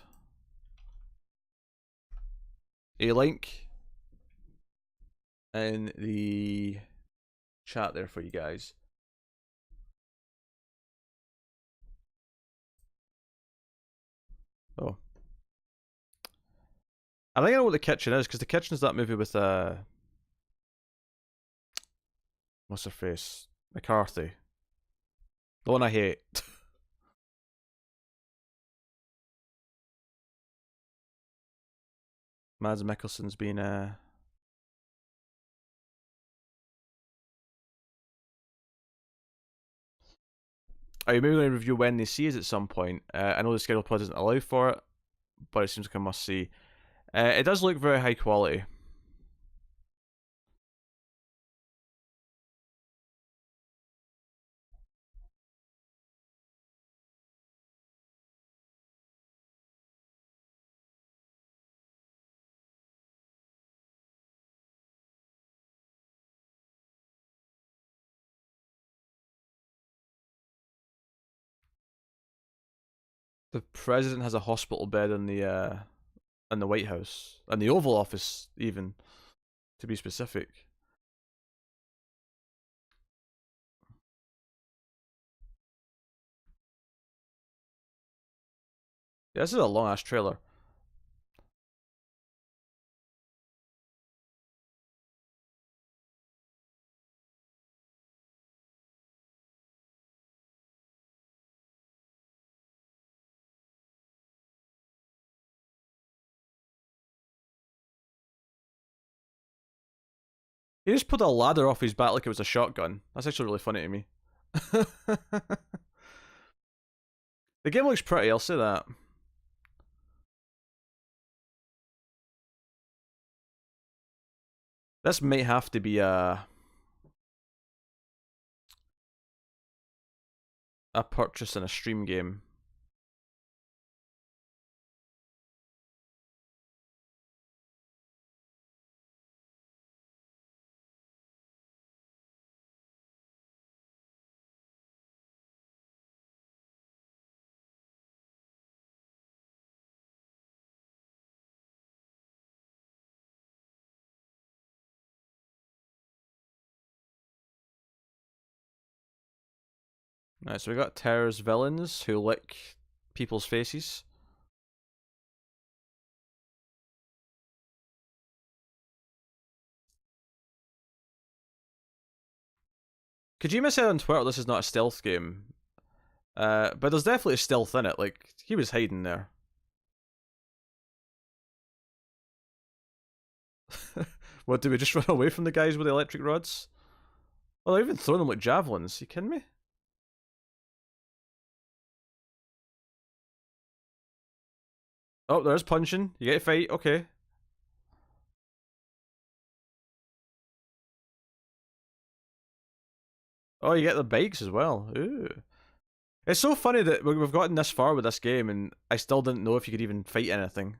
a link in the chat there for you guys. Oh. I think I know what The Kitchen is, because The Kitchen is that movie with what's her face? McCarthy. The one I hate. Mads Mikkelsen's been Are you maybe going to review When They See Us at some point? I know the schedule pod doesn't allow for it, but it seems like a must see. It does look very high quality. The president has a hospital bed in the White House, and the Oval Office, even to be specific. Yeah, this is a long ass trailer. He just put a ladder off his back like it was a shotgun. That's actually really funny to me. The game looks pretty, I'll say that. This might have to be a purchase in a stream game. Alright, so we got Terror's villains who lick people's faces. Kojima said on Twitter this is not a stealth game. But there's definitely a stealth in it, like, he was hiding there. What, do we just run away from the guys with the electric rods? Well, they're even throwing them like javelins, you kidding me? Oh, there's punching. You get a fight, okay. Oh, you get the bikes as well. Ooh. It's so funny that we've gotten this far with this game and I still didn't know if you could even fight anything.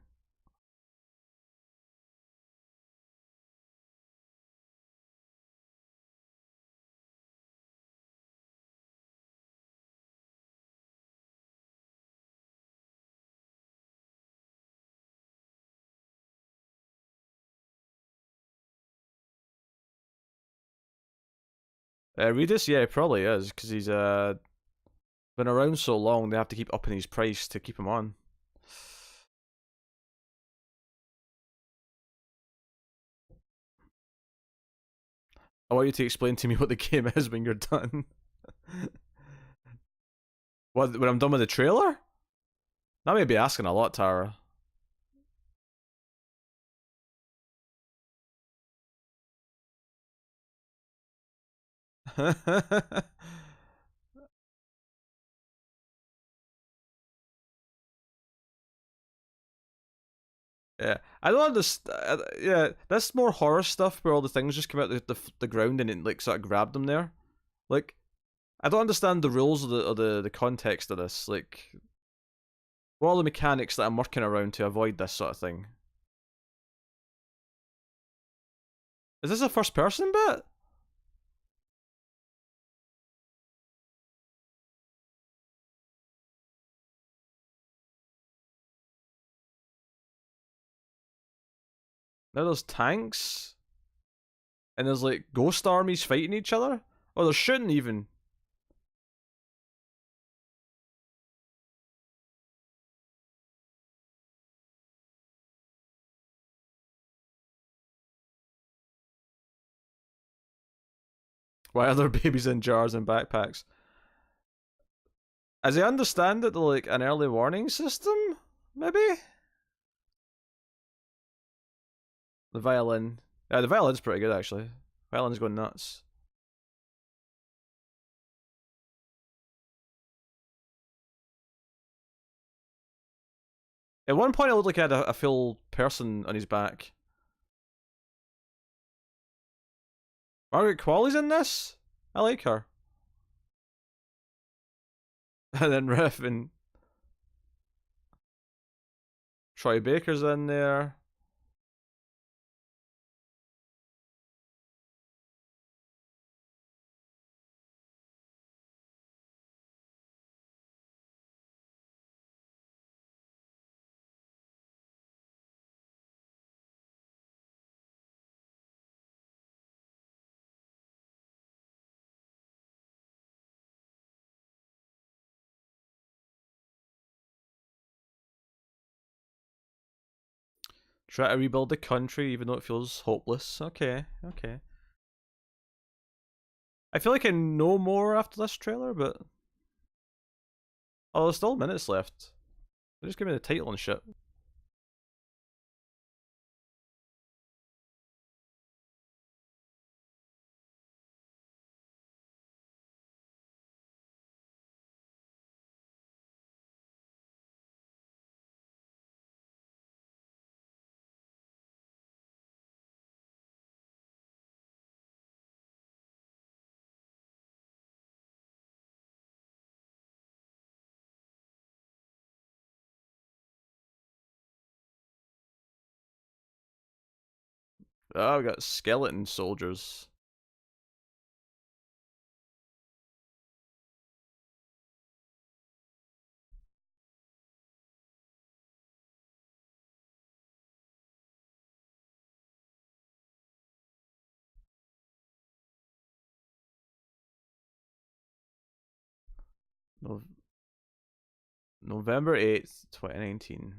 Redis? Yeah, he probably is, because he's been around so long they have to keep upping his price to keep him on. I want you to explain to me what the game is when you're done. What, when I'm done with the trailer? That may be asking a lot, Tara. Yeah, I don't understand. Yeah, that's more horror stuff where all the things just come out the ground and it like sort of grabbed them there. Like, I don't understand the rules of the context of this. Like, what are the mechanics that I'm working around to avoid this sort of thing? Is this a first person bit? Now there's tanks and there's like ghost armies fighting each other. Oh, they're shooting even. Why are there babies in jars and backpacks? As I understand it, they're like an early warning system, maybe? The violin. Yeah, the violin's pretty good actually. Violin's going nuts. At one point, it looked like he had a full person on his back. Margaret Qualley's in this? I like her. And then Riff and Troy Baker's in there. Try to rebuild the country even though it feels hopeless. Okay, okay. I feel like I know more after this trailer, but... Oh, there's still minutes left. They just give me the title and shit. Oh, we got skeleton soldiers. No, November 8th, 2019.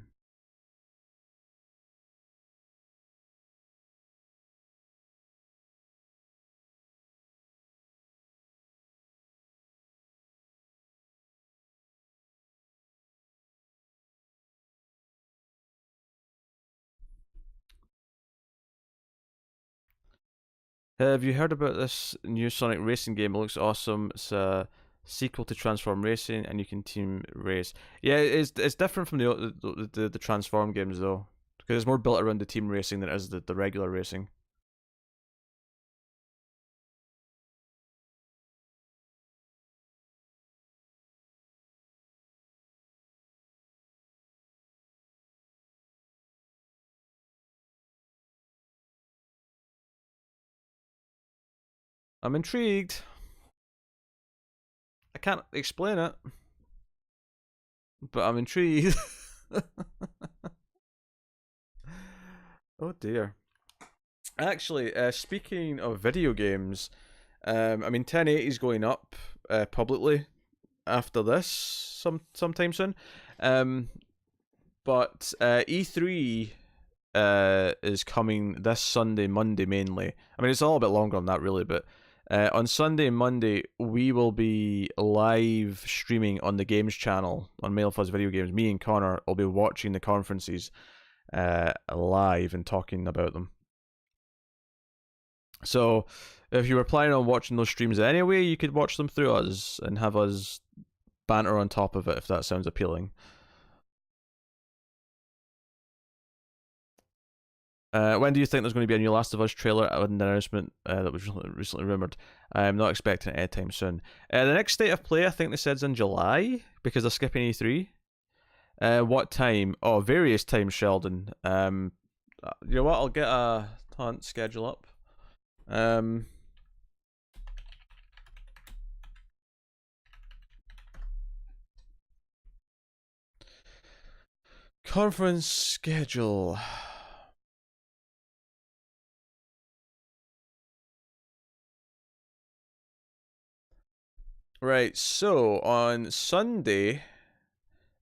Have you heard about this new Sonic racing game? It looks awesome. It's a sequel to Transform Racing, and you can team race. Yeah, it's different from the Transform games though, because it's more built around the team racing than it is the regular racing. I'm intrigued. I can't explain it, but I'm intrigued. Oh dear. Actually, speaking of video games, I mean 1080 is going up publicly after this sometime soon. Um, but E3 is coming this Sunday, Monday mainly. I mean, it's all a bit longer than that, really, but on Sunday and Monday, we will be live streaming on the games channel on Mild Fuzz Video Games. Me and Connor will be watching the conferences live and talking about them. So, if you were planning on watching those streams anyway, you could watch them through us and have us banter on top of it if that sounds appealing. When do you think there's going to be a new Last of Us trailer and announcement that was recently rumored? I'm not expecting it anytime soon. The next state of play, I think they said, is in July because they're skipping E3. What time? Oh, various times, Sheldon. You know what? I'll get a hunt schedule up. Conference schedule. Right, so on Sunday,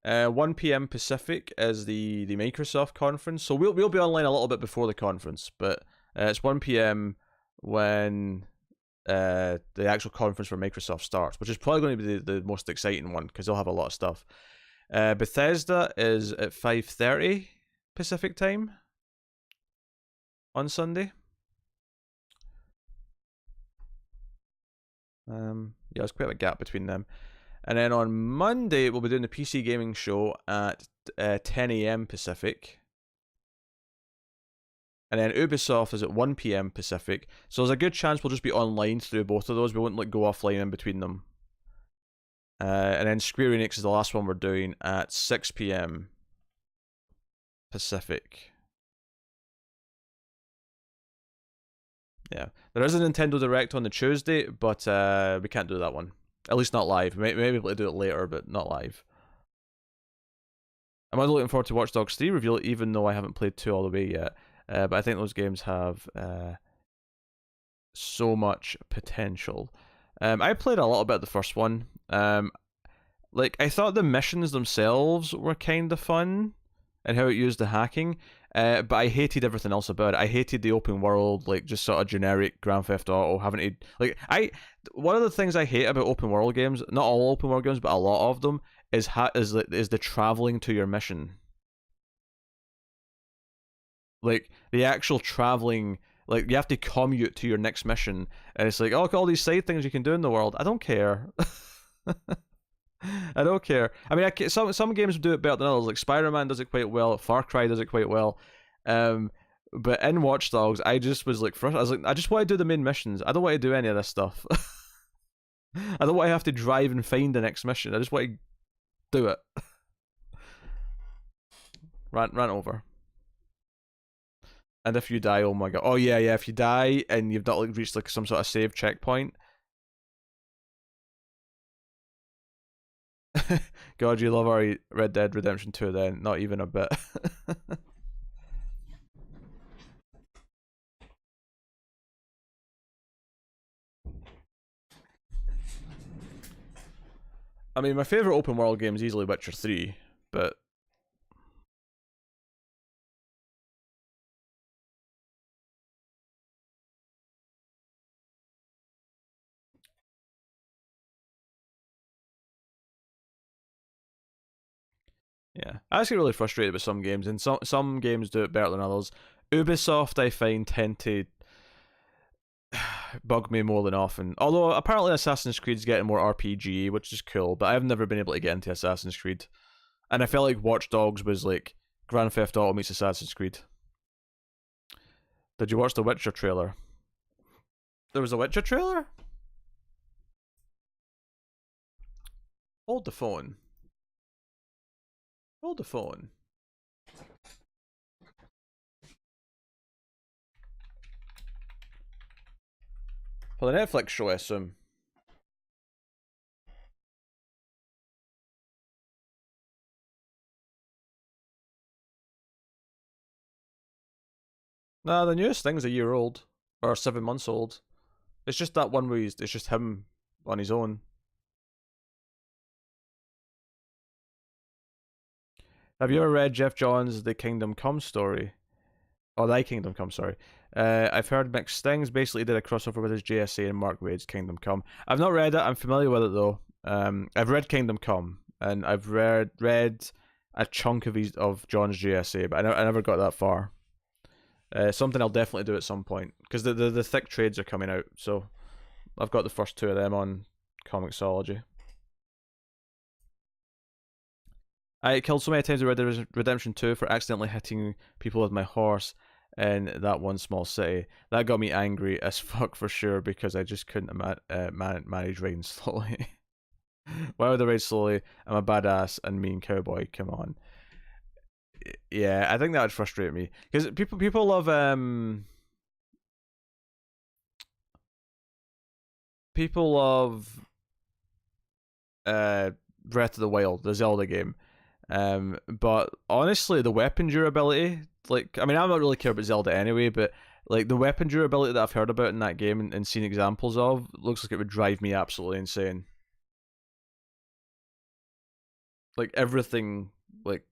1 p.m. Pacific is the Microsoft conference. So we'll be online a little bit before the conference, but it's 1 p.m. when the actual conference for Microsoft starts, which is probably going to be the most exciting one because they'll have a lot of stuff. Bethesda is at 5:30 Pacific time on Sunday. Yeah, there's quite a gap between them. And then on Monday, we'll be doing the PC gaming show at 10 a.m. Pacific. And then Ubisoft is at 1 p.m. Pacific. So there's a good chance we'll just be online through both of those. We won't like go offline in between them. And then Square Enix is the last one we're doing at 6 p.m. Pacific. Yeah. There is a Nintendo Direct on the Tuesday, but we can't do that one. At least not live. Maybe able to do it later, but not live. I'm also looking forward to Watch Dogs 3 reveal, even though I haven't played 2 all the way yet. But I think those games have so much potential. I played a little bit of the first one. Like, I thought the missions themselves were kind of fun and how it used the hacking. But I hated everything else about it. I hated the open world, like just sort of generic Grand Theft Auto, having to one of the things I hate about open world games, not all open world games, but a lot of them, is the traveling to your mission. Like the actual traveling, like you have to commute to your next mission, and it's like, oh, look at all these side things you can do in the world. I don't care. I don't care. I mean, some games do it better than others. Like Spider-Man does it quite well. Far Cry does it quite well. But in Watch Dogs, I just was like, I was like, I just want to do the main missions. I don't want to do any of this stuff. I don't want to have to drive and find the next mission. I just want to do it. Rant over. And if you die, oh my god. Oh yeah, yeah. If you die and you've not like reached like some sort of save checkpoint. God, you love our Red Dead Redemption 2 then. Not even a bit. I mean, my favorite open world game is easily Witcher 3, but yeah, I just get really frustrated with some games, and some games do it better than others. Ubisoft, I find, tend to bug me more than often. Although apparently Assassin's Creed's getting more RPG, which is cool, but I've never been able to get into Assassin's Creed. And I felt like Watch Dogs was like Grand Theft Auto meets Assassin's Creed. Did you watch the Witcher trailer? There was a Witcher trailer? Hold the phone. Hold the phone. For the Netflix show, I assume. Nah, the newest thing's a year old. Or 7 months old. It's just that one where it's just him on his own. Have you ever read Jeff Johns' The Kingdom Come story? Oh, Thy Kingdom Come, sorry. I've heard mixed things. Basically, did a crossover with his JSA and Mark Waid's Kingdom Come. I've not read it. I'm familiar with it though. I've read Kingdom Come, and I've read a chunk of John's JSA, but I never got that far. Something I'll definitely do at some point because the thick trades are coming out. So I've got the first two of them on Comixology. I killed so many times in Red Dead Redemption 2 for accidentally hitting people with my horse in that one small city. That got me angry as fuck for sure because I just couldn't manage riding slowly. Why would I ride slowly? I'm a badass and mean cowboy. Come on. Yeah, I think that would frustrate me because people love people love Breath of the Wild, the Zelda game. But honestly, the weapon durability, like, I mean, I'm not really care about Zelda anyway, but like the weapon durability that I've heard about in that game and seen examples of, looks like it would drive me absolutely insane. Like everything, like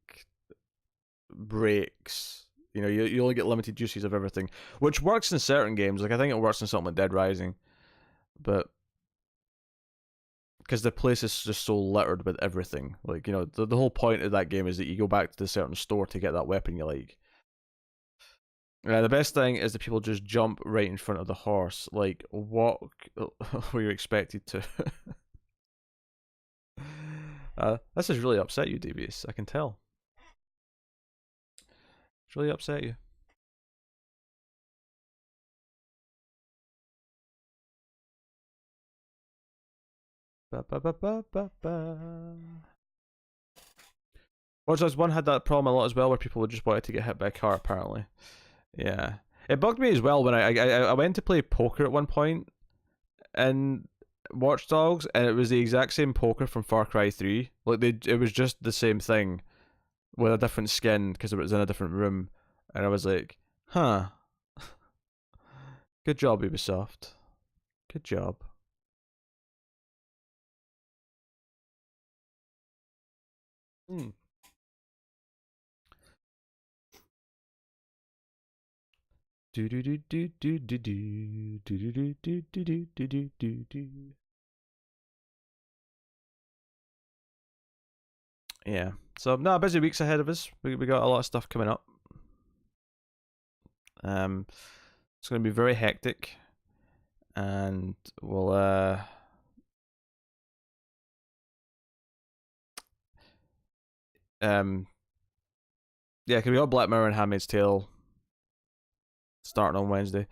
breaks. You know, you only get limited uses of everything, which works in certain games. Like I think it works in something like Dead Rising, but because the place is just so littered with everything. Like, you know, the whole point of that game is that you go back to the certain store to get that weapon you like. The best thing is that people just jump right in front of the horse. Like, what were you expected to? This has really upset you, Devious. I can tell. It's really upset you. Ba ba ba ba ba ba. Watch Dogs 1 had that problem a lot as well, where people would just wanted to get hit by a car, apparently. Yeah. It bugged me as well when I went to play poker at one point in Watch Dogs, and it was the exact same poker from Far Cry 3. Like, it was just the same thing with a different skin because it was in a different room. And I was like, huh. Good job, Ubisoft. Good job. Hmm. Do do do do do do do do do do do do do do do. Yeah. So no, busy weeks ahead of us. We got a lot of stuff coming up. It's gonna be very hectic, and we'll yeah, cause we got Black Mirror and Handmaid's Tale starting on Wednesday,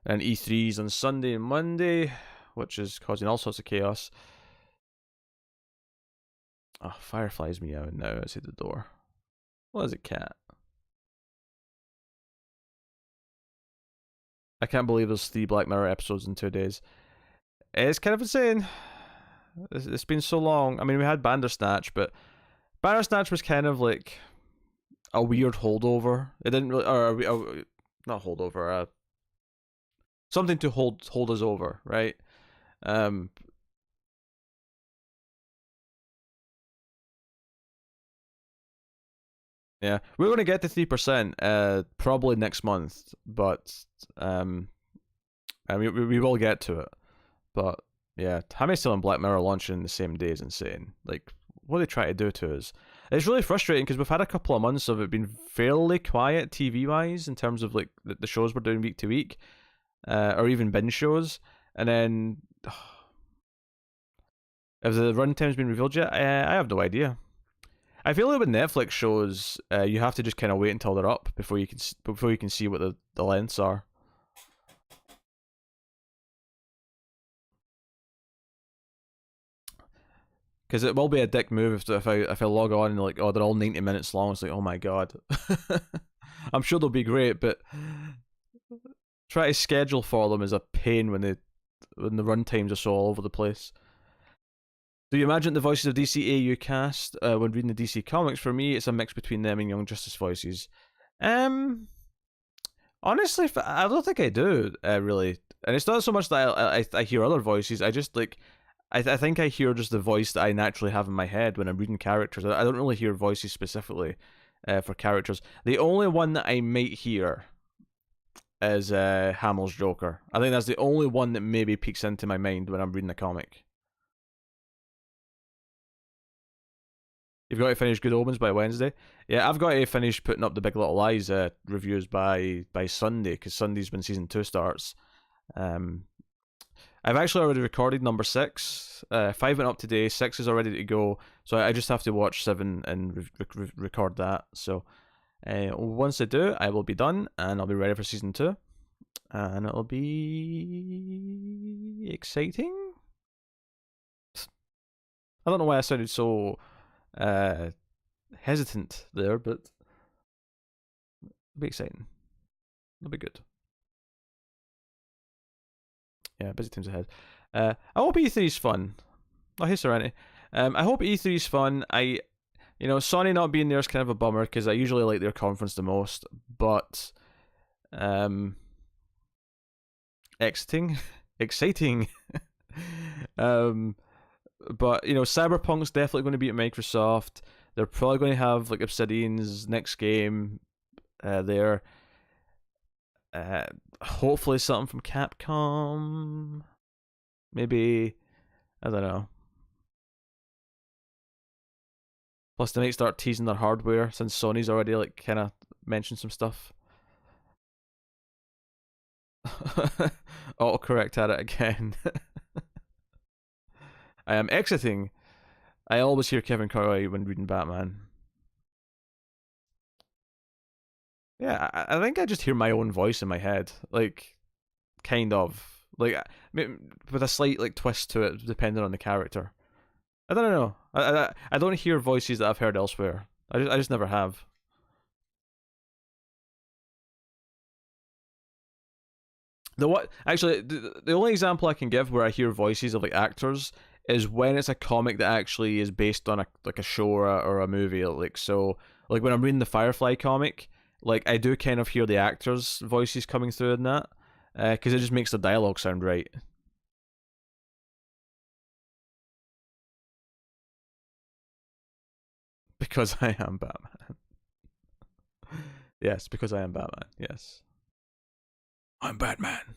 and E3's on Sunday and Monday, which is causing all sorts of chaos. Oh, Firefly's meowing now outside the door. What is it, cat? I can't believe there's 3 Black Mirror episodes in 2 days. It's kind of insane. It's been so long. I mean, we had Bandersnatch, but Bandersnatch was kind of like a weird holdover. It didn't really, or not holdover, something to hold us over, right? Yeah, we're gonna get to 3%, probably next month, but I mean, we will get to it. But yeah, Handmaid's Tale and Black Mirror launching the same day is insane. Like, what are they trying to do to us? It's really frustrating because we've had a couple of months of it being fairly quiet TV wise in terms of like the shows we're doing week to week, or even binge shows, and then have the runtime's been revealed yet? I have no idea. I feel like with Netflix shows, you have to just kind of wait until they're up before you can see what the lengths are. Because it will be a dick move if I log on and like, oh, they're all 90 minutes long. It's like, oh my god. I'm sure they'll be great, but try to schedule for them is a pain when the run times are so all over the place. Do you imagine the voices of DCAU cast when reading the DC comics? For me, it's a mix between them and Young Justice voices. Honestly, I don't think I do, really. And it's not so much that I hear other voices. I just like, I think I hear just the voice that I naturally have in my head when I'm reading characters. I don't really hear voices specifically for characters. The only one that I might hear is Hamill's Joker. I think that's the only one that maybe peeks into my mind when I'm reading a comic. You've got to finish Good Omens by Wednesday. Yeah, I've got to finish putting up the Big Little Lies reviews by Sunday, because Sunday's when season 2 starts. I've actually already recorded number 6. 5 went up today. 6 is already to go. So I just have to watch 7 and record that. So once I do, I will be done and I'll be ready for season 2. And it'll be exciting. I don't know why I sounded so hesitant there, but it'll be exciting. It'll be good. Yeah, busy times ahead. I hope E3's fun. Oh, hey, Serenity. I hope E3's fun. Sony not being there is kind of a bummer because I usually like their conference the most, but exciting. But Cyberpunk's definitely going to be at Microsoft. They're probably going to have like Obsidian's next game there. Hopefully something from Capcom. Maybe, I don't know. Plus they might start teasing their hardware since Sony's already like kind of mentioned some stuff. Autocorrect at it again. I am exiting. I always hear Kevin Conroy when reading Batman. Yeah, I think I just hear my own voice in my head, like, kind of, like, with a slight like twist to it, depending on the character. I don't know. I don't hear voices that I've heard elsewhere. I just never have. The only example I can give where I hear voices of like actors is when it's a comic that actually is based on a show or a movie. Like, so like when I'm reading the Firefly comic, like I do kind of hear the actors' voices coming through in that, because it just makes the dialogue sound right. Because I am Batman. Yes, because I am Batman. Yes, I'm Batman.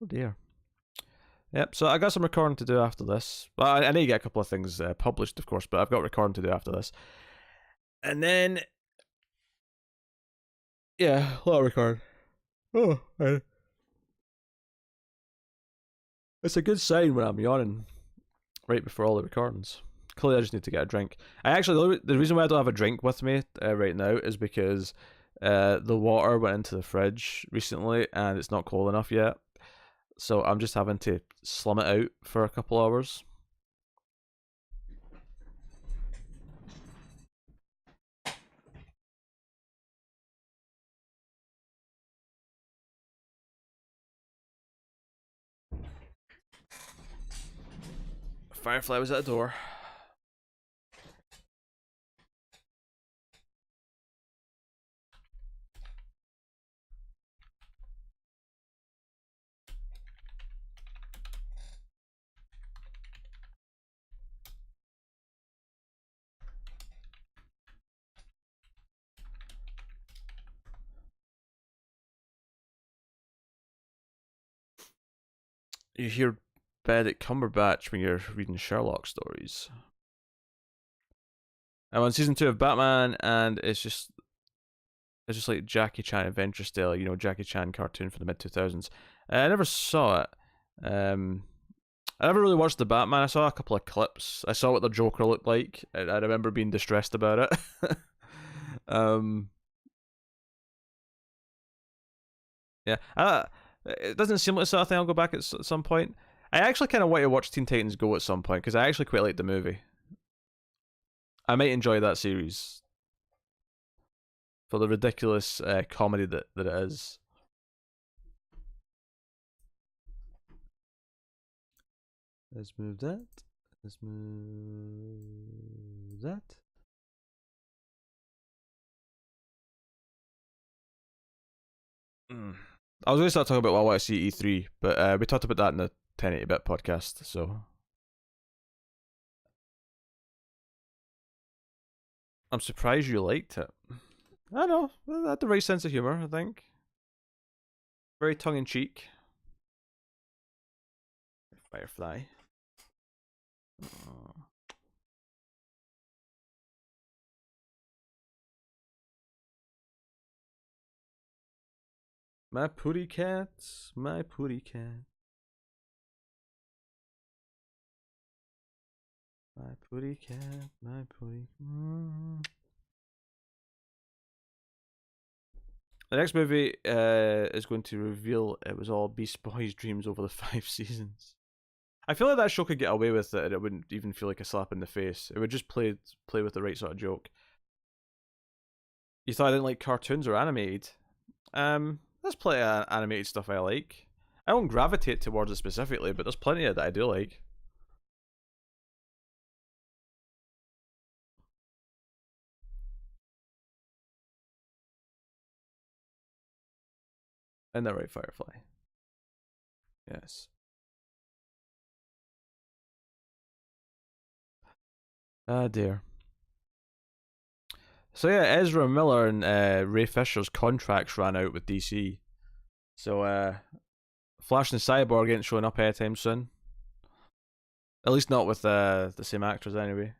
Oh dear. Yep, so I got some recording to do after this. Well, I need to get a couple of things published, of course, but I've got recording to do after this. And then, yeah, a lot of record. Oh, it's a good sign when I'm yawning right before all the recordings. Clearly, I just need to get a drink. The reason why I don't have a drink with me right now is because the water went into the fridge recently and it's not cold enough yet. So I'm just having to slum it out for a couple hours. Firefly was at the door. You hear Benedict Cumberbatch when you're reading Sherlock stories. I'm on season 2 of Batman, and it's just like Jackie Chan adventure style, you know, Jackie Chan cartoon from the mid 2000s. I never saw it. I never really watched the Batman. I saw a couple of clips. I saw what the Joker looked like. I remember being distressed about it. Yeah. It doesn't seem like the sort of thing I'll go back at some point. I actually kind of want to watch Teen Titans Go at some point because I actually quite like the movie. I might enjoy that series for the ridiculous comedy that it is. Let's move that. Let's move that. I was going to start talking about what I want to see E3, but we talked about that in the 1080-bit podcast, so... I'm surprised you liked it. I don't know, had the right sense of humour, I think. Very tongue-in-cheek. Firefly. Oh. My pooty cat, my pooty cat. My pooty cat, my pooty. The next movie is going to reveal it was all Beast Boy's dreams over the 5 seasons. I feel like that show could get away with it and it wouldn't even feel like a slap in the face. It would just play with the right sort of joke. You thought I didn't like cartoons or animated? There's plenty of animated stuff I like. I won't gravitate towards it specifically, but there's plenty of that I do like. Isn't that right, Firefly? Yes. Ah, dear. So yeah, Ezra Miller and Ray Fisher's contracts ran out with DC. So Flash and Cyborg ain't showing up anytime soon. At least not with the same actors anyway.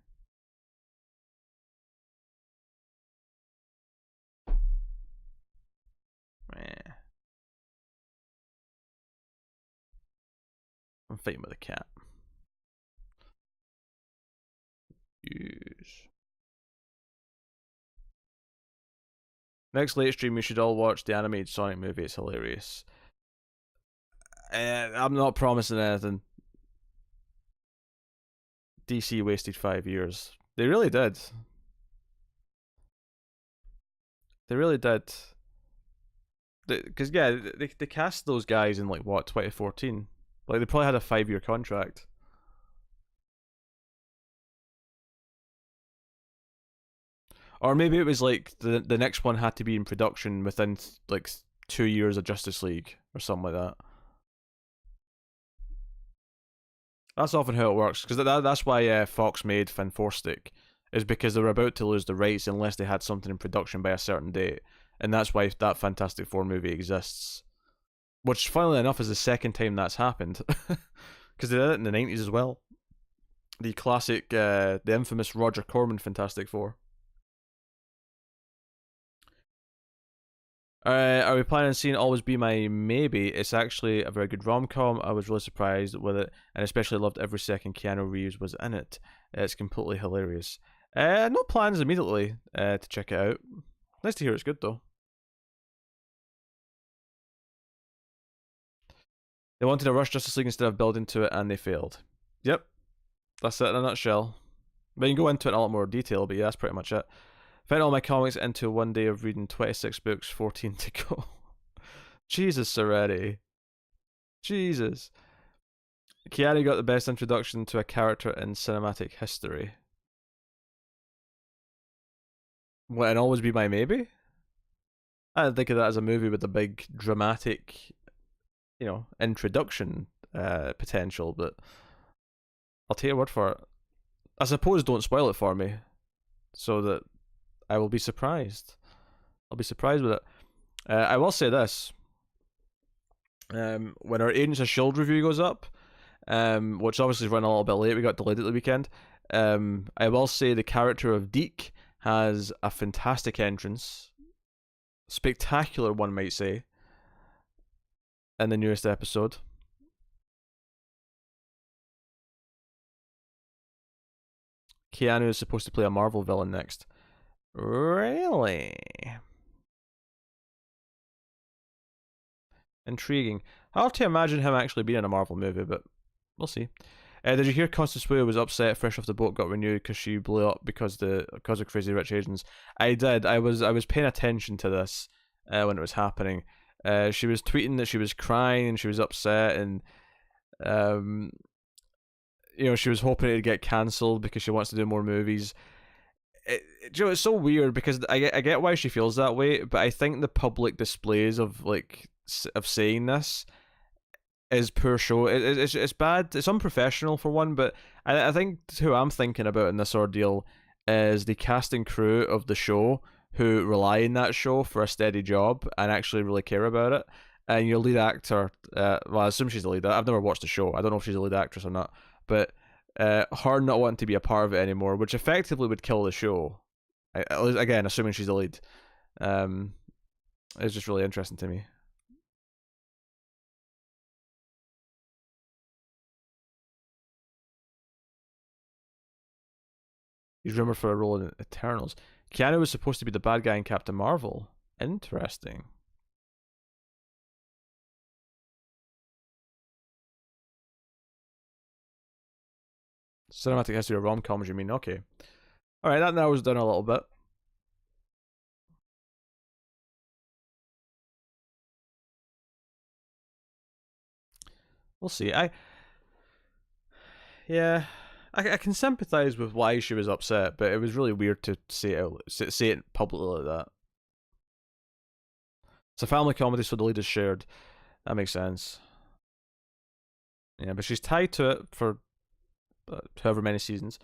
I'm fighting with a cat. Yes. Next late stream, you should all watch the animated Sonic movie. It's hilarious. I'm not promising anything. DC wasted 5 years. They really did. They really did. Because yeah, they cast those guys in like what 2014. Like they probably had a 5-year contract. Or maybe it was like the next one had to be in production within like 2 years of Justice League or something like that. That's often how it works, because that's why Fox made Fantastic, is because they were about to lose the rights unless they had something in production by a certain date, and that's why that Fantastic Four movie exists. Which, funnily enough, is the second time that's happened, because they did it in the 90s as well. The classic, the infamous Roger Corman Fantastic Four. Are we planning on seeing Always Be My Maybe? It's actually a very good rom-com. I was really surprised with it, and especially loved every second Keanu Reeves was in it. It's completely hilarious. No plans immediately to check it out. Nice to hear it's good though. They wanted to rush Justice League instead of building to it, and they failed. Yep, that's it in a nutshell. But you can go into it in a lot more detail, but yeah, that's pretty much it. Found all my comics into one day of reading 26 books, 14 to go. Jesus, Seretti. Jesus. Keanu got the best introduction to a character in cinematic history. What, and Always Be My Maybe? I didn't think of that as a movie with a big dramatic, introduction potential, but I'll take your word for it. I suppose don't spoil it for me, so that I will be surprised. I'll be surprised with it. I will say this. When our Agents of S.H.I.E.L.D. review goes up, which obviously is running a little bit late, we got delayed at the weekend, I will say the character of Deke has a fantastic entrance. Spectacular, one might say, in the newest episode. Keanu is supposed to play a Marvel villain next. Really? Intriguing. Hard to imagine him actually being in a Marvel movie, but we'll see. Did you hear Constance Wu was upset Fresh Off the Boat got renewed because she blew up because of Crazy Rich Asians? I did. I was paying attention to this when it was happening. She was tweeting that she was crying and she was upset, and she was hoping it'd get cancelled because she wants to do more movies. It's so weird because I get why she feels that way, but I think the public displays of saying this is poor show. It's bad. It's unprofessional for one, but I think who I'm thinking about in this ordeal is the cast and crew of the show who rely on that show for a steady job and actually really care about it. And your lead actor, well, I assume she's the lead. I've never watched the show. I don't know if she's a lead actress or not, but her not wanting to be a part of it anymore, which effectively would kill the show. Again, assuming she's the lead, is just really interesting to me. He's rumored for a role in Eternals. Keanu was supposed to be the bad guy in Captain Marvel. Interesting. Cinematic history of rom-coms, you mean? Okay. Alright, that narrows down a little bit. We'll see. I can sympathise with why she was upset, but it was really weird to say it publicly like that. It's a family comedy, so the lead is shared. That makes sense. Yeah, but she's tied to it for however many seasons.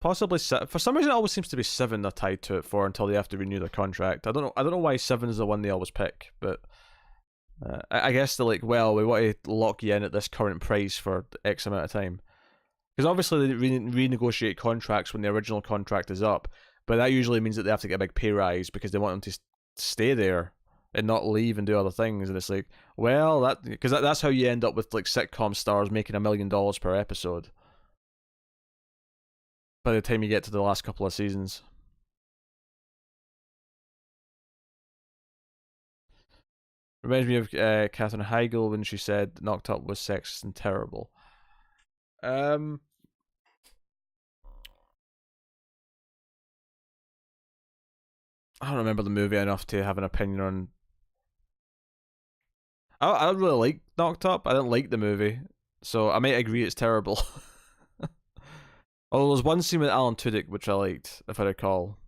Possibly for some reason, it always seems to be 7 they're tied to it for until they have to renew their contract. I don't know why 7 is the one they always pick, but I guess they're like, well, we want to lock you in at this current price for X amount of time. Because obviously they renegotiate contracts when the original contract is up, but that usually means that they have to get a big pay rise because they want them to stay there and not leave and do other things. And it's like, well, that's how you end up with like sitcom stars making $1 million per episode by the time you get to the last couple of seasons. Reminds me of Katherine Heigl when she said Knocked Up was sexist and terrible. I don't remember the movie enough to have an opinion on. I don't really like Knocked Up. I didn't like the movie, so I might agree it's terrible. Although there's one scene with Alan Tudyk which I liked, if I recall.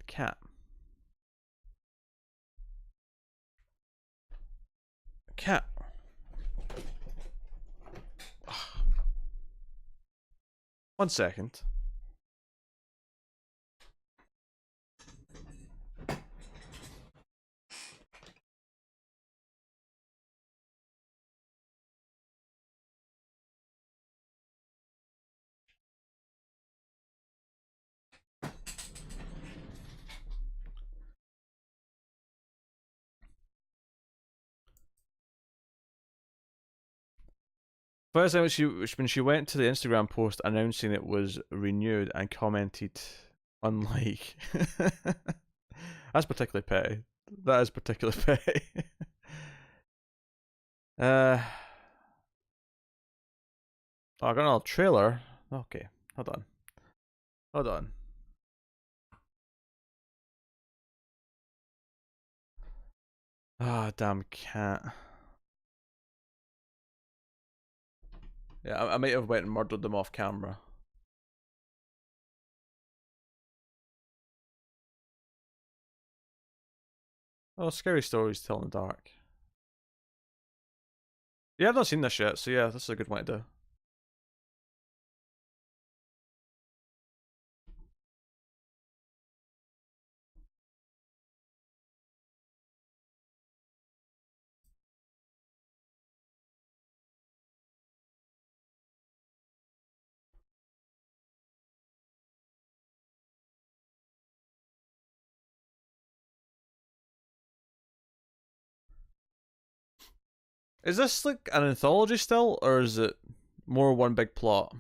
Cat. Cat. One second. First time when she went to the Instagram post announcing it was renewed and commented, unlike. That's particularly petty. That is particularly petty. I got another trailer. Okay, Hold on. Hold on. Ah, damn cat. Yeah, I might have went and murdered them off camera. Oh, scary stories tell in the dark. Yeah, I've not seen this yet, so yeah, this is a good one to do. Is this like an anthology still, or is it more one big plot?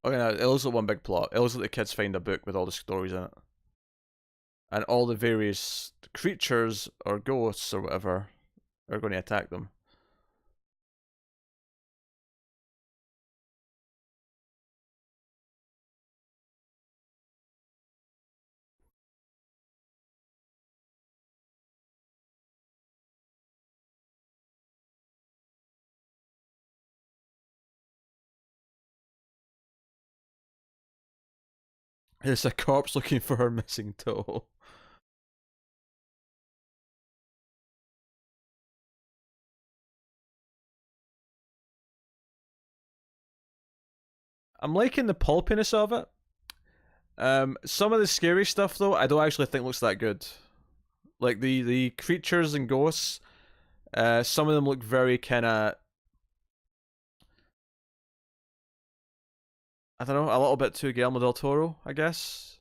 Okay, no, it looks like one big plot. It looks like the kids find a book with all the stories in it. And all the various creatures or ghosts or whatever are going to attack them. It's a corpse looking for her missing toe. I'm liking the pulpiness of it. Some of the scary stuff though, I don't actually think looks that good. Like the creatures and ghosts, some of them look very kind of, I don't know, a little bit too Guillermo del Toro, I guess.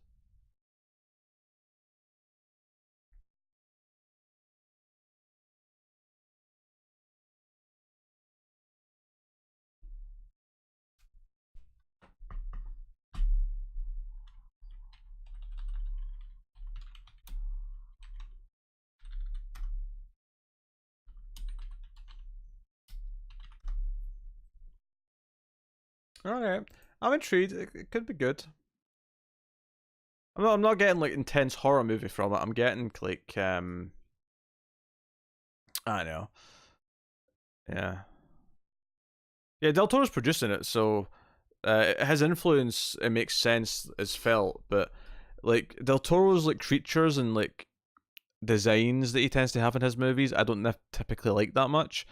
Okay, I'm intrigued. It could be good. I'm not getting like intense horror movie from it. I'm getting like I don't know. Yeah. Yeah, Del Toro's producing it, so his influence, it makes sense, is felt, but like Del Toro's like creatures and like designs that he tends to have in his movies, I don't typically like that much.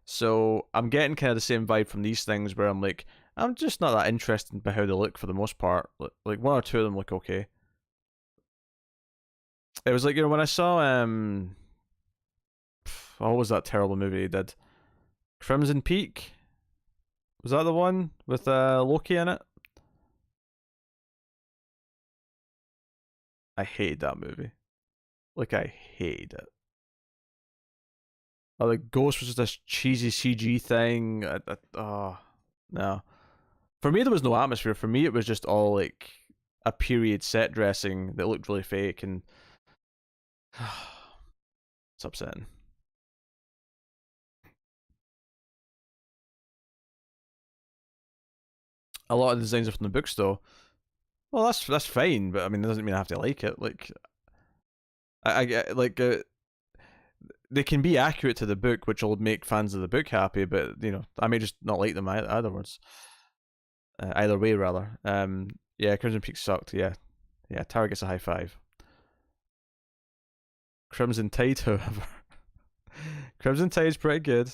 So I'm getting kind of the same vibe from these things where I'm like, I'm just not that interested by how they look for the most part. Like one or two of them look okay. It was like, when I saw what was that terrible movie he did? Crimson Peak? Was that the one with Loki in it? I hated that movie. Like I hated it. Oh, the Ghost was just this cheesy CG thing. Oh, no. For me, there was no atmosphere. For me, it was just all like a period set dressing that looked really fake, and it's upsetting. A lot of the designs are from the books, though. Well, that's fine, but I mean, that doesn't mean I have to like it. Like, I get like they can be accurate to the book, which will make fans of the book happy. But I may just not like them either words. Either way, rather. Yeah, Crimson Peak sucked. Yeah, yeah. Tower gets a high five. Crimson Tide, however, Crimson Tide's pretty good.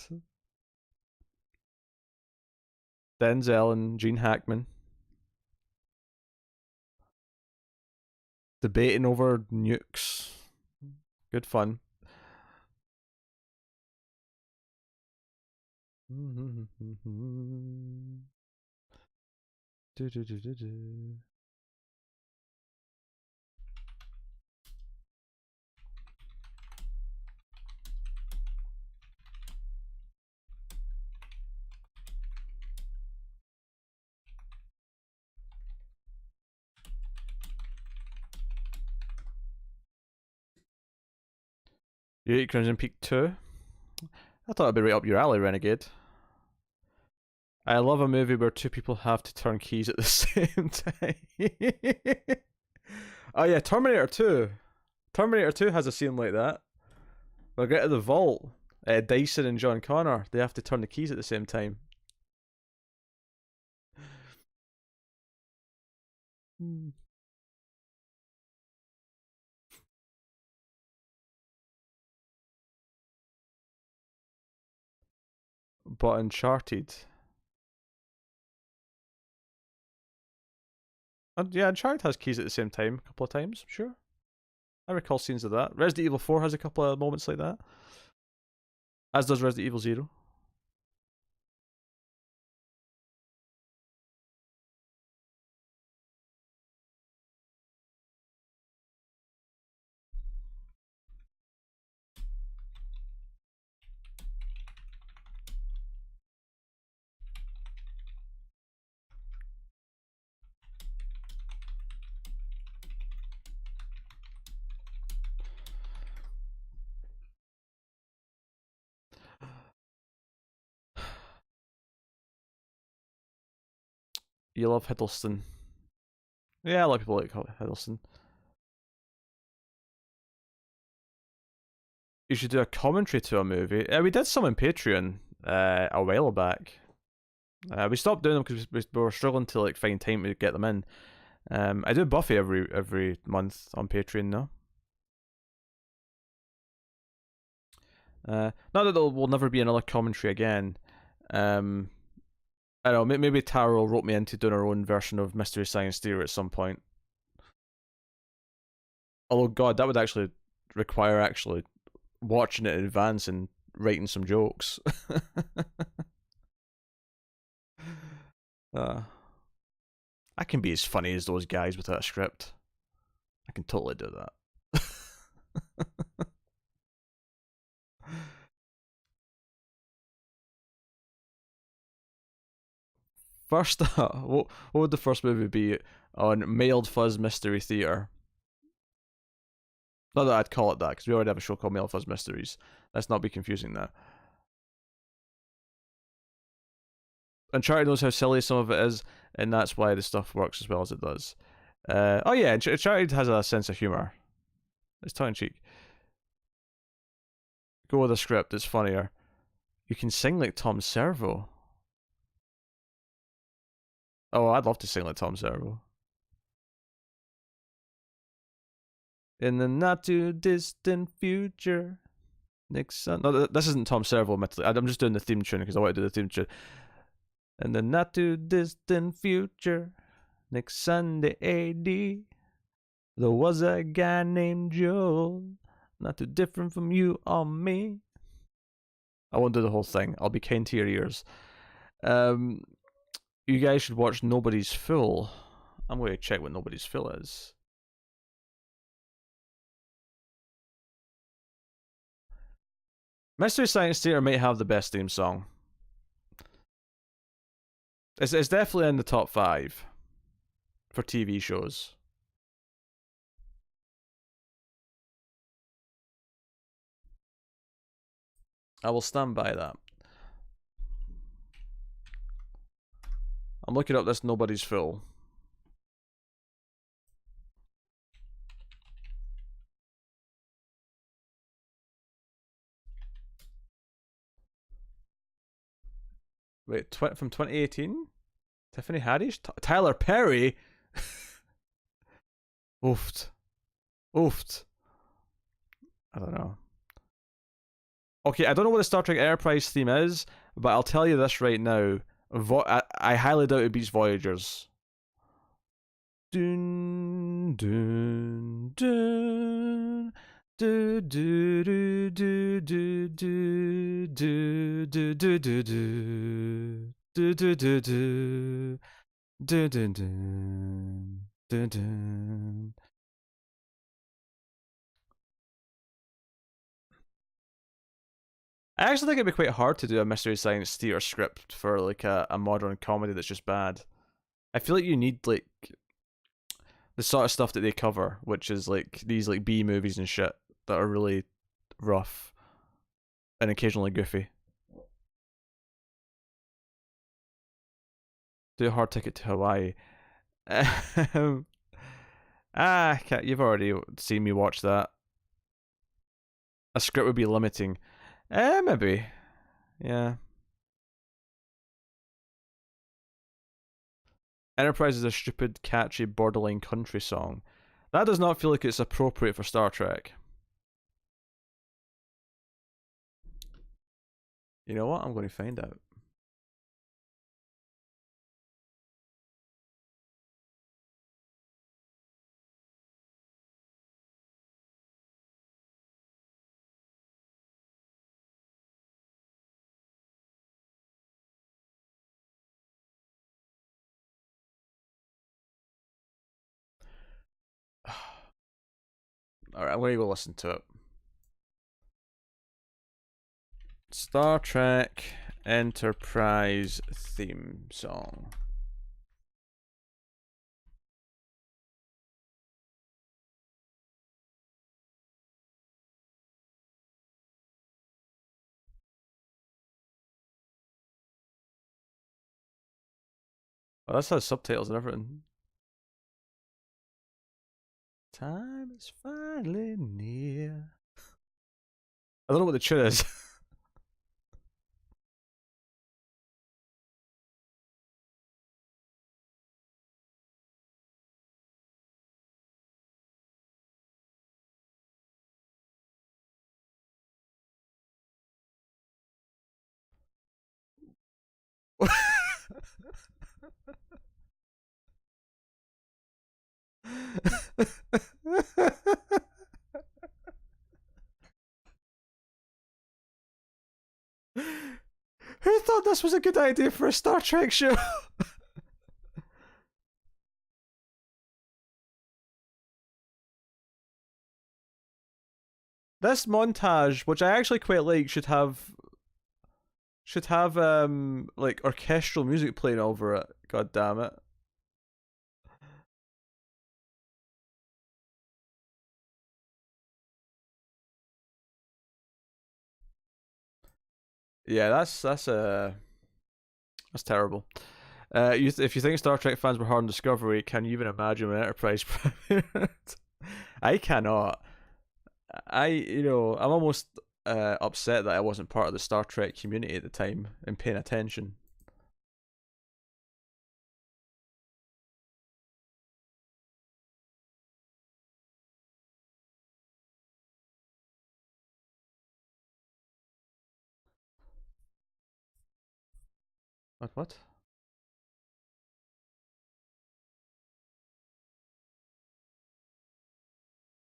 Denzel and Gene Hackman debating over nukes. Good fun. You hate Crimson Peak 2? I thought it'd be right up your alley, Renegade. I love a movie where two people have to turn keys at the same time. Oh yeah, Terminator 2. Terminator 2 has a scene like that. We'll get to the vault. Dyson and John Connor, they have to turn the keys at the same time. But Uncharted. Yeah, Uncharted has keys at the same time a couple of times, sure. I recall scenes of that. Resident Evil 4 has a couple of moments like that. As does Resident Evil 0. You love Hiddleston. Yeah, a lot of people like Hiddleston. You should do a commentary to a movie. We did some on Patreon a while back. We stopped doing them because we were struggling to like find time to get them in. I do Buffy every month on Patreon now. Not that there will never be another commentary again. I don't know, maybe Tara will rope me into doing her own version of Mystery Science Theater at some point. Although, God, that would actually require actually watching it in advance and writing some jokes. I can be as funny as those guys without a script. I can totally do that. First up, what would the first movie be on Mild Fuzz Mystery Theater? Not that I'd call it that, because we already have a show called Mild Fuzz Mysteries. Let's not be confusing that. Uncharted knows how silly some of it is, and that's why the stuff works as well as it does. Oh yeah, Uncharted has a sense of humour. It's tongue-in-cheek. Go with a script, it's funnier. You can sing like Tom Servo. Oh, I'd love to sing like Tom Servo. In the not too distant future, Nixon. No, this isn't Tom Servo. I'm just doing the theme tune because I want to do the theme tune. In the not too distant future, next Sunday AD, there was a guy named Joel, not too different from you or me. I won't do the whole thing. I'll be kind to your ears. You guys should watch Nobody's Fool. I'm going to check what Nobody's Fool is. Mystery Science Theater might have the best theme song. It's definitely in the top 5 for TV shows. I will stand by that. I'm looking up this Nobody's Fool. Wait, from 2018? Tiffany Haddish? Tyler Perry? Oofed. Oofed. I don't know. Okay, I don't know what the Star Trek Enterprise theme is, but I'll tell you this right now. I highly doubt it beats Voyager's. Dun, dun, dun. Do do do do do do do do do do do do do do do dun dun dun dun dun. I actually think it'd be quite hard to do a Mystery Science Theater script for like a modern comedy that's just bad. I feel like you need like the sort of stuff that they cover, which is like these like B movies and shit that are really rough and occasionally goofy. Do a hard ticket to Hawaii. You've already seen me watch that. A script would be limiting. Maybe. Yeah. Enterprise is a stupid, catchy, borderline country song. That does not feel like it's appropriate for Star Trek. You know what? I'm going to find out. Alright, I'm going to go listen to it. Star Trek Enterprise theme song. Oh, that has subtitles and everything. Time is finally near. I don't know what the tune is. Who thought this was a good idea for a Star Trek show? This montage, which I actually quite like, should have like orchestral music playing over it. God damn it. Yeah, that's terrible. If you think Star Trek fans were hard on Discovery, can you even imagine when Enterprise premiered? I cannot. I'm almost upset that I wasn't part of the Star Trek community at the time and paying attention. What?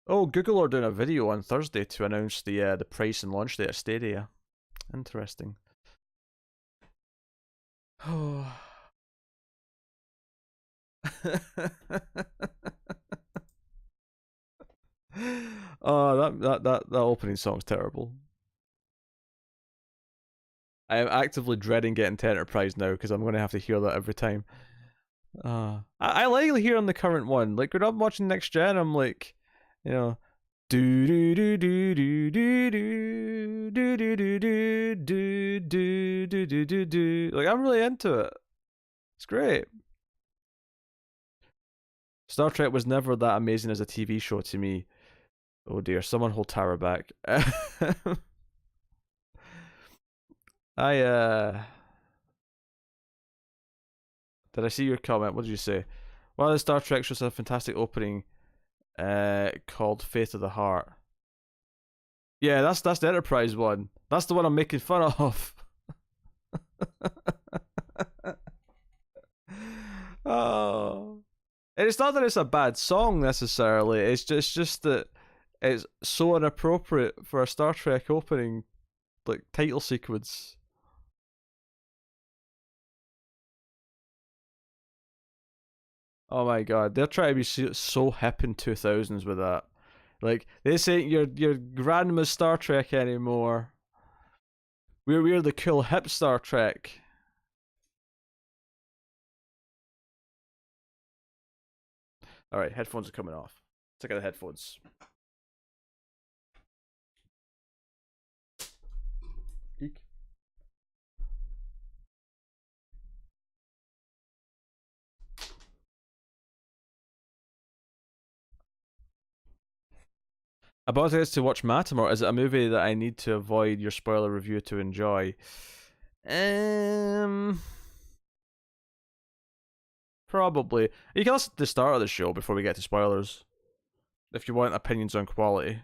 Oh, Google are doing a video on Thursday to announce the price and launch date of Stadia. Interesting. Oh. Oh, that opening song's terrible. I am actively dreading getting to Enterprise now because I'm going to have to hear that every time. I like hearing the current one. Like when I'm watching Next Gen, I'm like, you know, do do do do do do do do do do do do do do do do do. Like I'm really into it. It's great. Star Trek was never that amazing as a TV show to me. Oh dear, someone hold Tara back. I Did I see your comment? What did you say? One of the Star Trek shows has a fantastic opening called Faith of the Heart. Yeah, that's the Enterprise one. That's the one I'm making fun of. Oh. And it's not that it's a bad song necessarily. It's just that it's so inappropriate for a Star Trek opening like title sequence. Oh my god, they're trying to be so hip in 2000s with that. Like this ain't your grandma's Star Trek anymore. We're the cool hip Star Trek. All right, headphones are coming off. Take out the headphones. About this to watch Matamor, is it a movie that I need to avoid your spoiler review to enjoy? Probably. You can listen to the start of the show before we get to spoilers. If you want opinions on quality.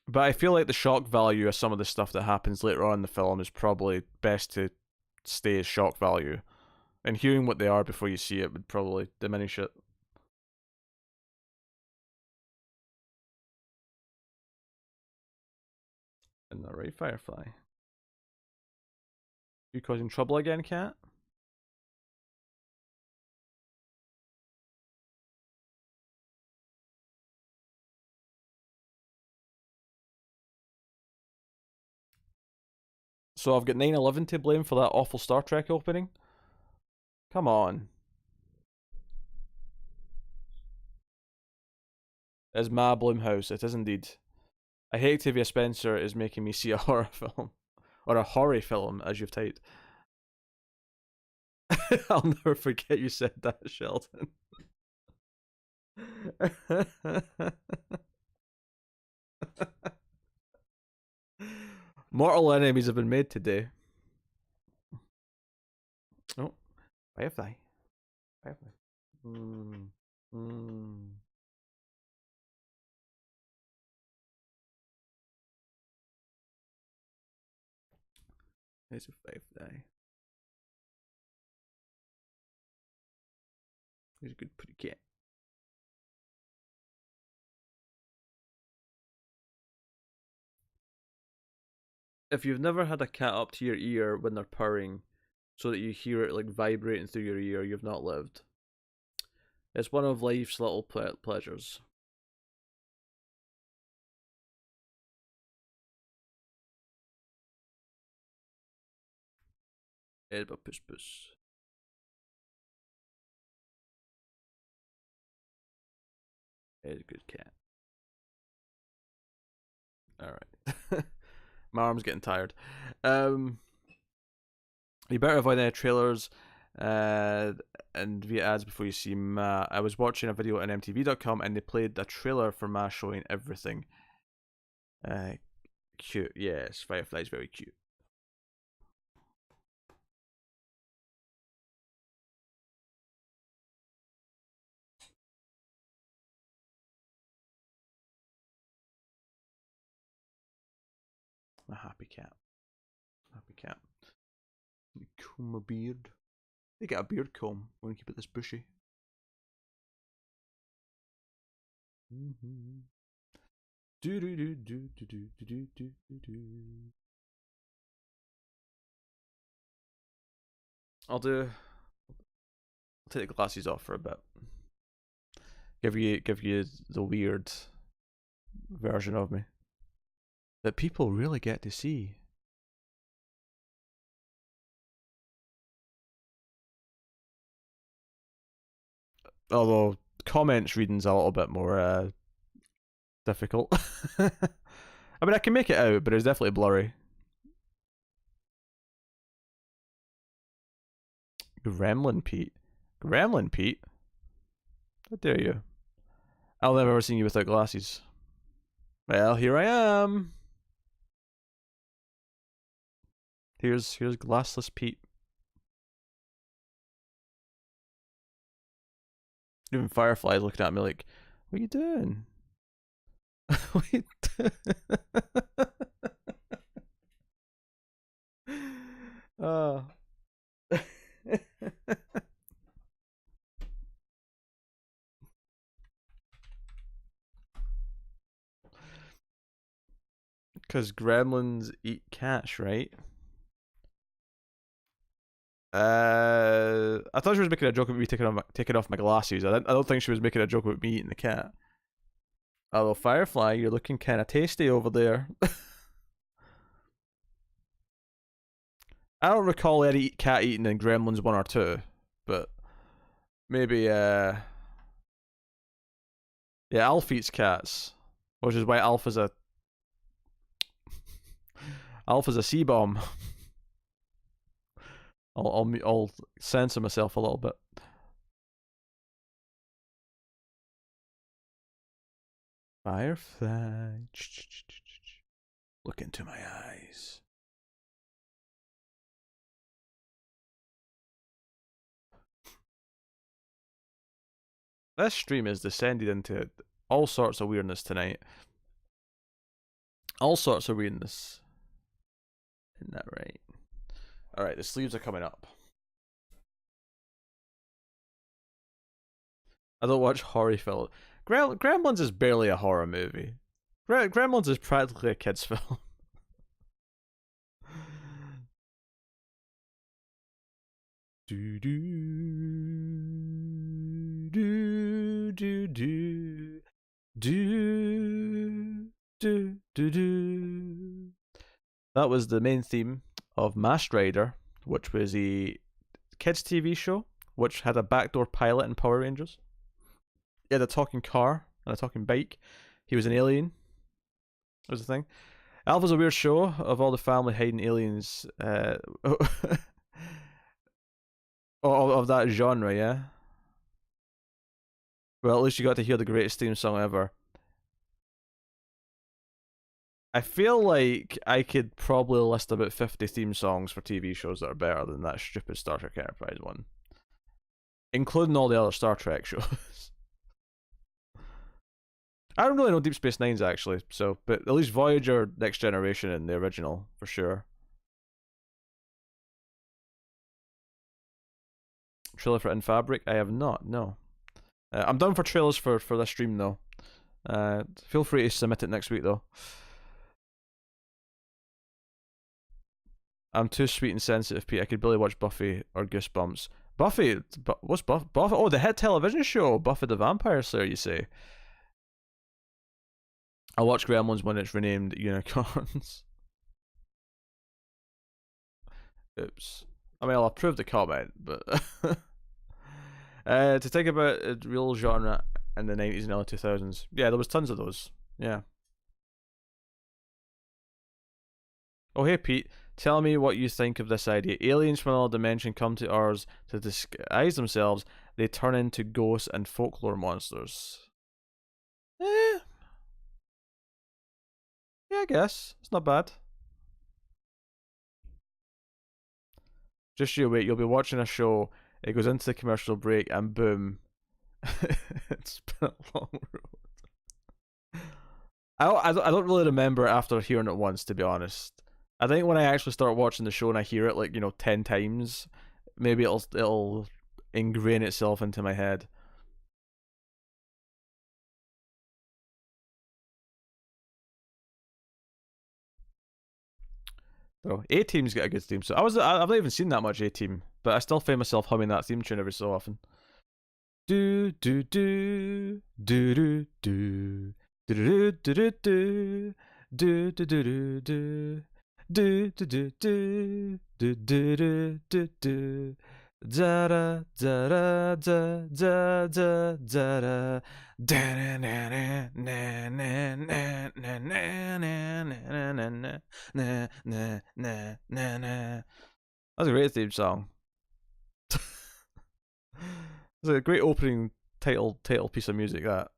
But I feel like the shock value of some of the stuff that happens later on in the film is probably best to stay as shock value. And hearing what they are before you see it would probably diminish it. Isn't that right, Firefly? You causing trouble again, cat? So I've got 9/11 to blame for that awful Star Trek opening? Come on. It's Ma Bloomhouse, it is indeed. I hate Octavia Spencer is making me see a horror film. Or a horror film, as you've typed. I'll never forget you said that, Sheldon. Mortal enemies have been made today. Oh, Firefly. Firefly. There's a Firefly. He's a good pretty cat. If you've never had a cat up to your ear when they're purring so that you hear it like vibrating through your ear, you've not lived. It's one of life's little pleasures. Edba Puss Puss. It's a good cat. Alright. My arm's getting tired. You better avoid any trailers and via ads before you see Ma. I was watching a video on MTV.com and they played a trailer for Ma showing everything. Cute. Yes, Firefly's very cute. A happy cat. Happy cat. Comb a beard. They get a beard comb. We're gonna keep it this bushy. Do do do do do do do do do. I'll take the glasses off for a bit. Give you the weird version of me that people really get to see. Although comments reading's a little bit more difficult. I mean, I can make it out, but it's definitely blurry. Gremlin Pete. Gremlin Pete? How dare you? I'll never ever seen you without glasses. Well, here I am. Here's glassless Pete. Even Firefly's looking at me like, what are you doing? What are you doing? Oh. Because gremlins eat cats, right? I thought she was making a joke about me taking off my glasses. I don't think she was making a joke about me eating the cat. Although Firefly, you're looking kind of tasty over there. I don't recall any cat eating in Gremlins 1 or 2, but maybe yeah, Alf eats cats, which is why Alf is a C-bomb. I'll censor myself a little bit. Firefly. Look into my eyes. This stream has descended into all sorts of weirdness tonight. All sorts of weirdness. Isn't that right? Alright, the sleeves are coming up. I don't watch horror film. Gremlins is barely a horror movie. Gremlins is practically a kid's film. do do do do do do do do do. That was the main theme of Masked Rider, which was a kids TV show which had a backdoor pilot in Power Rangers. He had a talking car and a talking bike. He was an alien. Was the thing. Alpha's a weird show of all the family hiding aliens of that genre, yeah? Well, at least you got to hear the greatest theme song ever. I feel like I could probably list about 50 theme songs for TV shows that are better than that stupid Star Trek Enterprise one. Including all the other Star Trek shows. I don't really know Deep Space Nine's actually, so but at least Voyager, Next Generation, and the original for sure. Trailer for In Fabric? I have not. No. I'm done for trailers for this stream though. Feel free to submit it next week though. I'm too sweet and sensitive, Pete. I could barely watch Buffy or Goosebumps. Buffy? What's Buffy? Oh, the hit television show, Buffy the Vampire Slayer, you say? I'll watch Gremlins when it's renamed Unicorns. Oops. I mean, I'll approve the comment, but... to think about a real genre in the 90s and early 2000s. Yeah, there was tons of those. Yeah. Oh, hey, Pete. Tell me what you think of this idea. Aliens from another dimension come to ours to disguise themselves. They turn into ghosts and folklore monsters. Yeah, I guess. It's not bad. Just you wait. You'll be watching a show. It goes into the commercial break and boom. It's been a long road. I don't really remember after hearing it once, to be honest. I think when I actually start watching the show and I hear it like 10 times, maybe it'll ingrain itself into my head. So A-Team's got a good theme. So I've not even seen that much A-Team, but I still find myself humming that theme tune every so often. Do do do do do do do do do do do do do do do. Do do do do do do do do da da da da da da da da da. That's a great theme song. It's a great opening title piece of music. That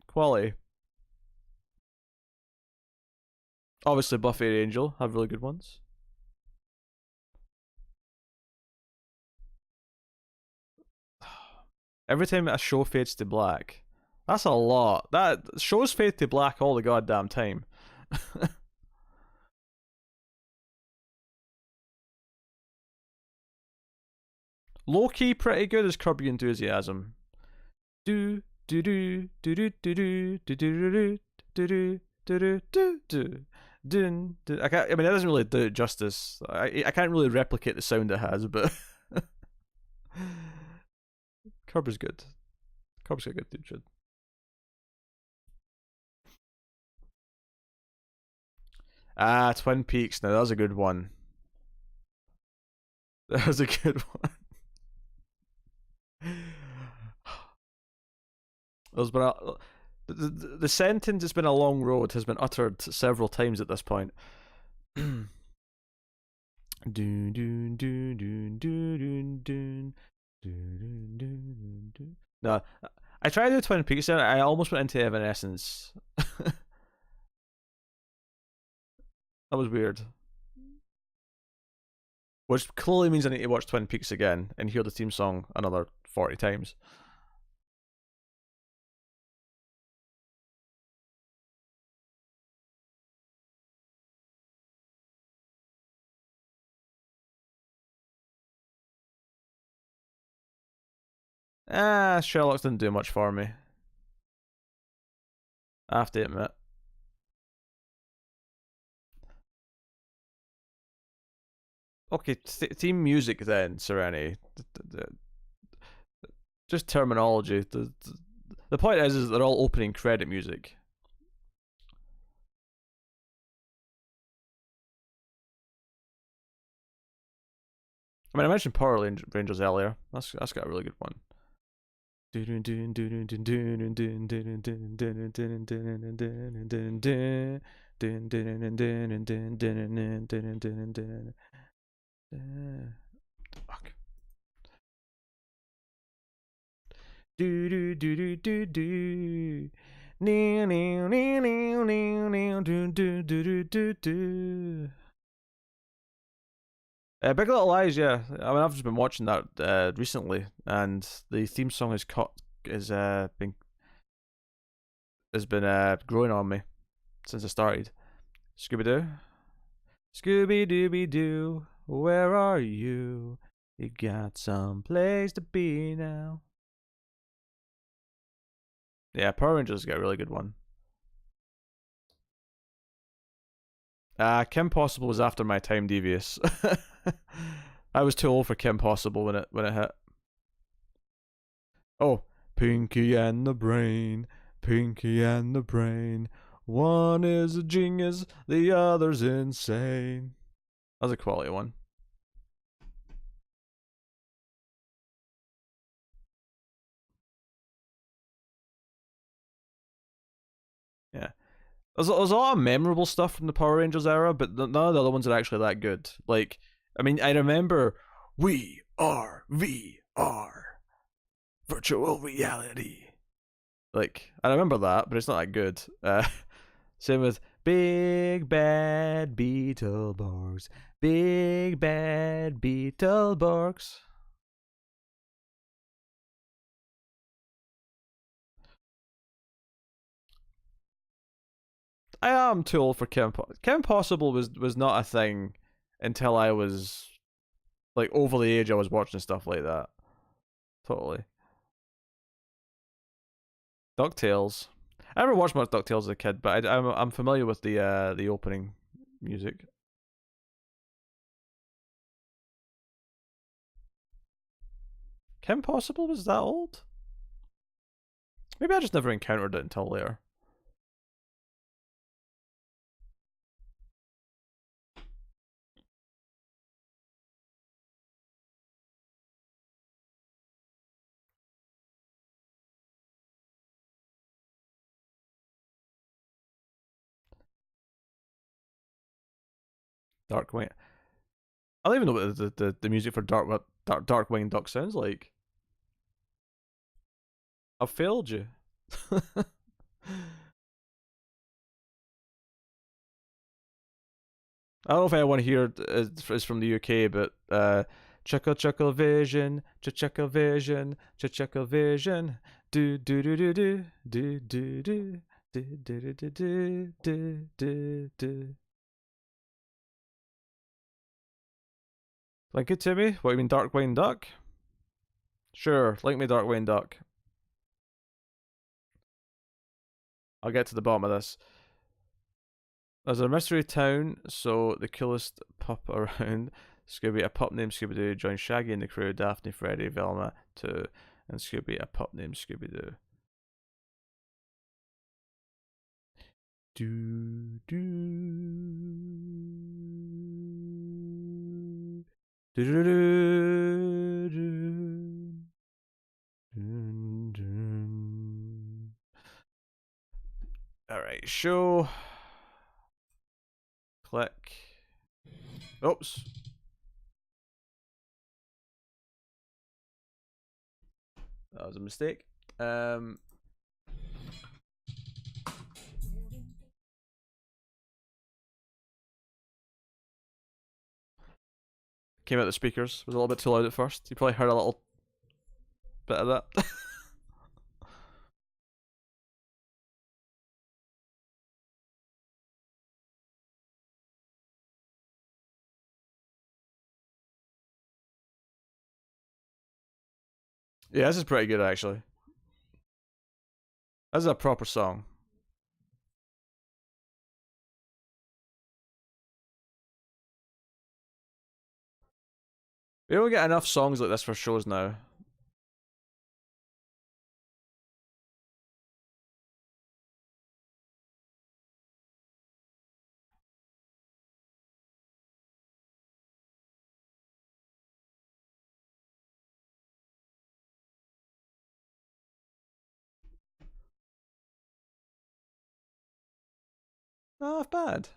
quality. Obviously, Buffy and Angel have really good ones. Every time a show fades to black, that's a lot. That shows fade to black all the goddamn time. Low key, pretty good as Curb Your Enthusiasm. Do do do do do do do do do do do do do. I can't. I mean, it doesn't really do it justice. I can't really replicate the sound it has, but Curb is good. Curb's a good dude. Ah, Twin Peaks. Now that was a good one. That was a good one. There's been the sentence "it's been a long road" has been uttered several times at this point. do do do do do do do do do do. No, I tried to do Twin Peaks and I almost went into Evanescence. That was weird. Which clearly means I need to watch Twin Peaks again and hear the theme song another 40 times. Sherlock didn't do much for me. I have to admit. Okay, theme music then, Serenity. Just terminology. The point is they're all opening credit music. I mean, I mentioned Power Rangers earlier. That's got a really good one. Fuck. Big Little Lies, yeah. I mean, I've just been watching that recently, and the theme song has been growing on me since I started. Scooby Doo, Scooby Dooby Doo, where are you? You got some place to be now. Yeah, Power Rangers got a really good one. Kim Possible was after my time, Devious. I was too old for Kim Possible when it hit. Oh, Pinky and the Brain, Pinky and the Brain. One is a genius, the other's insane. That was a quality one. Yeah. There's a lot of memorable stuff from the Power Rangers era, but none of the other ones are actually that good. Like, I mean, I remember We Are VR, virtual reality. Like, I remember that, but it's not that good. Same with Big Bad Beetleborgs, Big Bad Beetleborgs. I am too old for Kim Possible was not a thing until I was like over the age I was watching stuff like that. Totally. DuckTales. I never watched much DuckTales as a kid, but I'm familiar with the opening music. Kim Possible was that old? Maybe I just never encountered it until later. Darkwing. I don't even know what the music for Darkwing Duck sounds like. I've failed you. I don't know if anyone here is from the UK, but Chuckle Chuckle Vision, Chuckle Vision, Chuckle Vision, do do do do do do do do do do do do do do do. Link it to me. What, you mean Darkwing Duck? Sure, link me Darkwing Duck. I'll get to the bottom of this. There's a mystery town, so the coolest pup around. Scooby, a pup named Scooby Doo, joins Shaggy and the crew, Daphne, Freddy, Velma, too, and Scooby, a pup named Scooby Doo. Do do do do do do. All right, show. Click. Oops. That was a mistake. Um, came out the speakers. Was a little bit too loud at first. You probably heard a little bit of that. Yeah, this is pretty good actually. This is a proper song. We don't get enough songs like this for shows now. Not bad.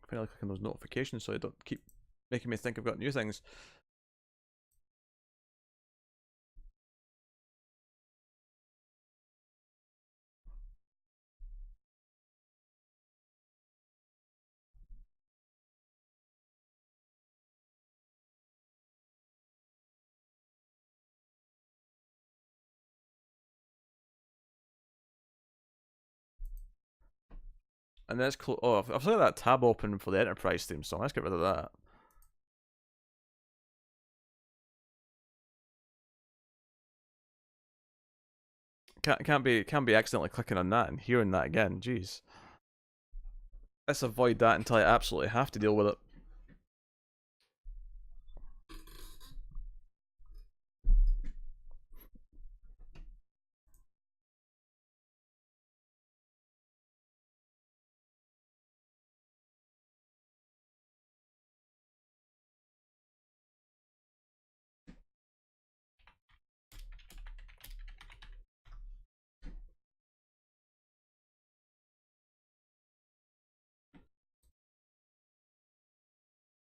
I feel like clicking those notifications so they don't keep making me think I've got new things. And let's close. Oh, I've still got that tab open for the Enterprise theme song. Let's get rid of that. Can't be accidentally clicking on that and hearing that again. Jeez. Let's avoid that until I absolutely have to deal with it.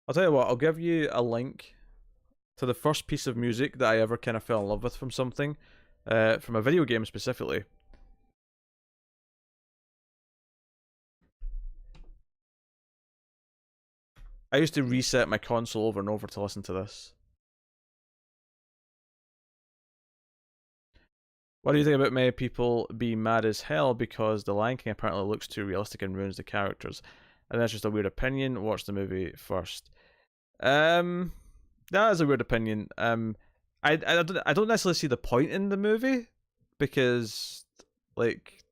I'll tell you what, I'll give you a link to the first piece of music that I ever kind of fell in love with from something, from a video game specifically. I used to reset my console over and over to listen to this. What do you think about many people being mad as hell because the Lion King apparently looks too realistic and ruins the characters? And that's just a weird opinion. Watch the movie first. That is a weird opinion. I don't necessarily see the point in the movie because, like,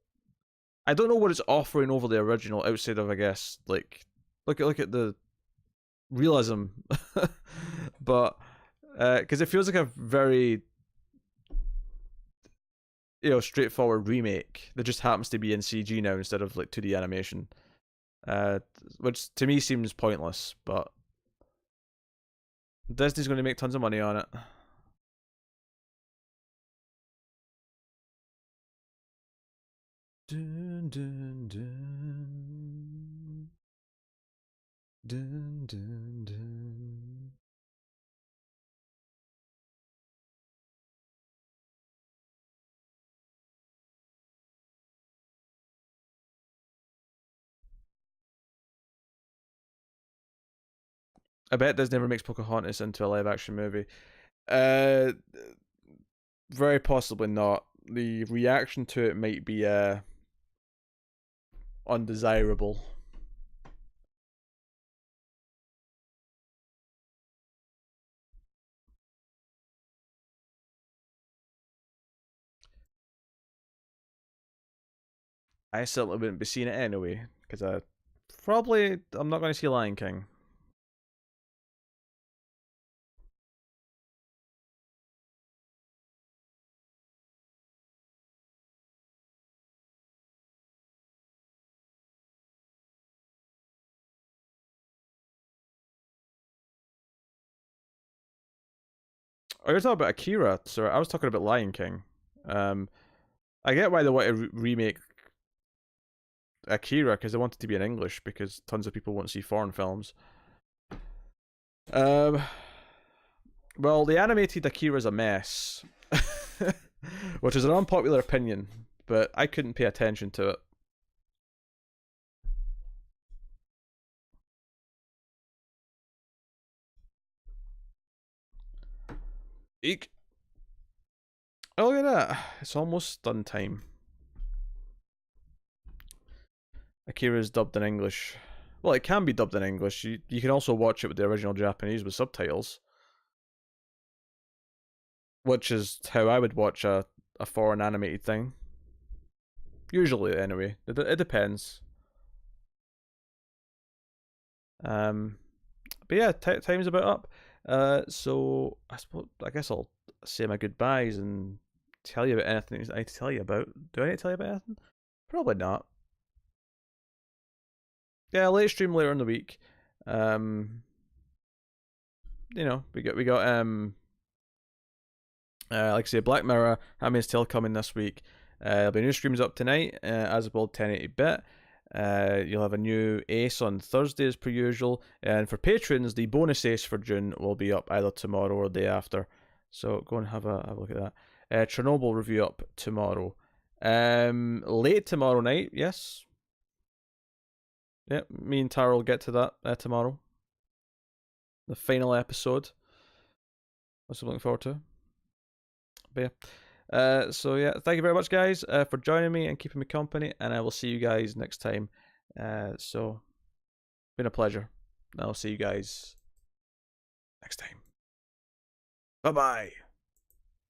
I don't know what it's offering over the original outside of, I guess, like, look at the realism, but because it feels like a very, straightforward remake that just happens to be in CG now instead of like 2D animation, which to me seems pointless, but Disney's going to make tons of money on it. Dun, dun, dun. Dun, dun, dun. I bet Disney never makes Pocahontas into a live action movie. Uh, Very possibly not. The reaction to it might be undesirable. I certainly wouldn't be seeing it anyway, because I'm not going to see Lion King. Oh, you're talking about Akira, sir. I was talking about Lion King. Um, I get why they want to remake Akira because they want it to be in English because tons of people won't see foreign films. Well, the animated Akira is a mess, which is an unpopular opinion, but I couldn't pay attention to it. Eek. Oh, look at that. It's almost done time. Akira is dubbed in English. Well, it can be dubbed in English. You can also watch it with the original Japanese with subtitles. Which is how I would watch a foreign animated thing. Usually, anyway. It depends. But yeah, time's about up. So I guess I'll say my goodbyes and tell you about anything I need to tell you about. Do I need to tell you about anything? Probably not. Yeah, late stream later in the week. You know, we got like I say, Black Mirror, Handmaid's Tale coming this week. There'll be new streams up tonight, as well 1080-bit. You'll have a new Ace on Thursday as per usual. And for patrons, the bonus Ace for June will be up either tomorrow or the day after. So go and have a look at that. Chernobyl review up tomorrow. Late tomorrow night, yes. Yep, me and Tara will get to that tomorrow. The final episode. That's what I'm looking forward to. But yeah. So yeah, thank you very much, guys, for joining me and keeping me company, and I will see you guys next time. So, been a pleasure. I'll see you guys next time. Bye bye.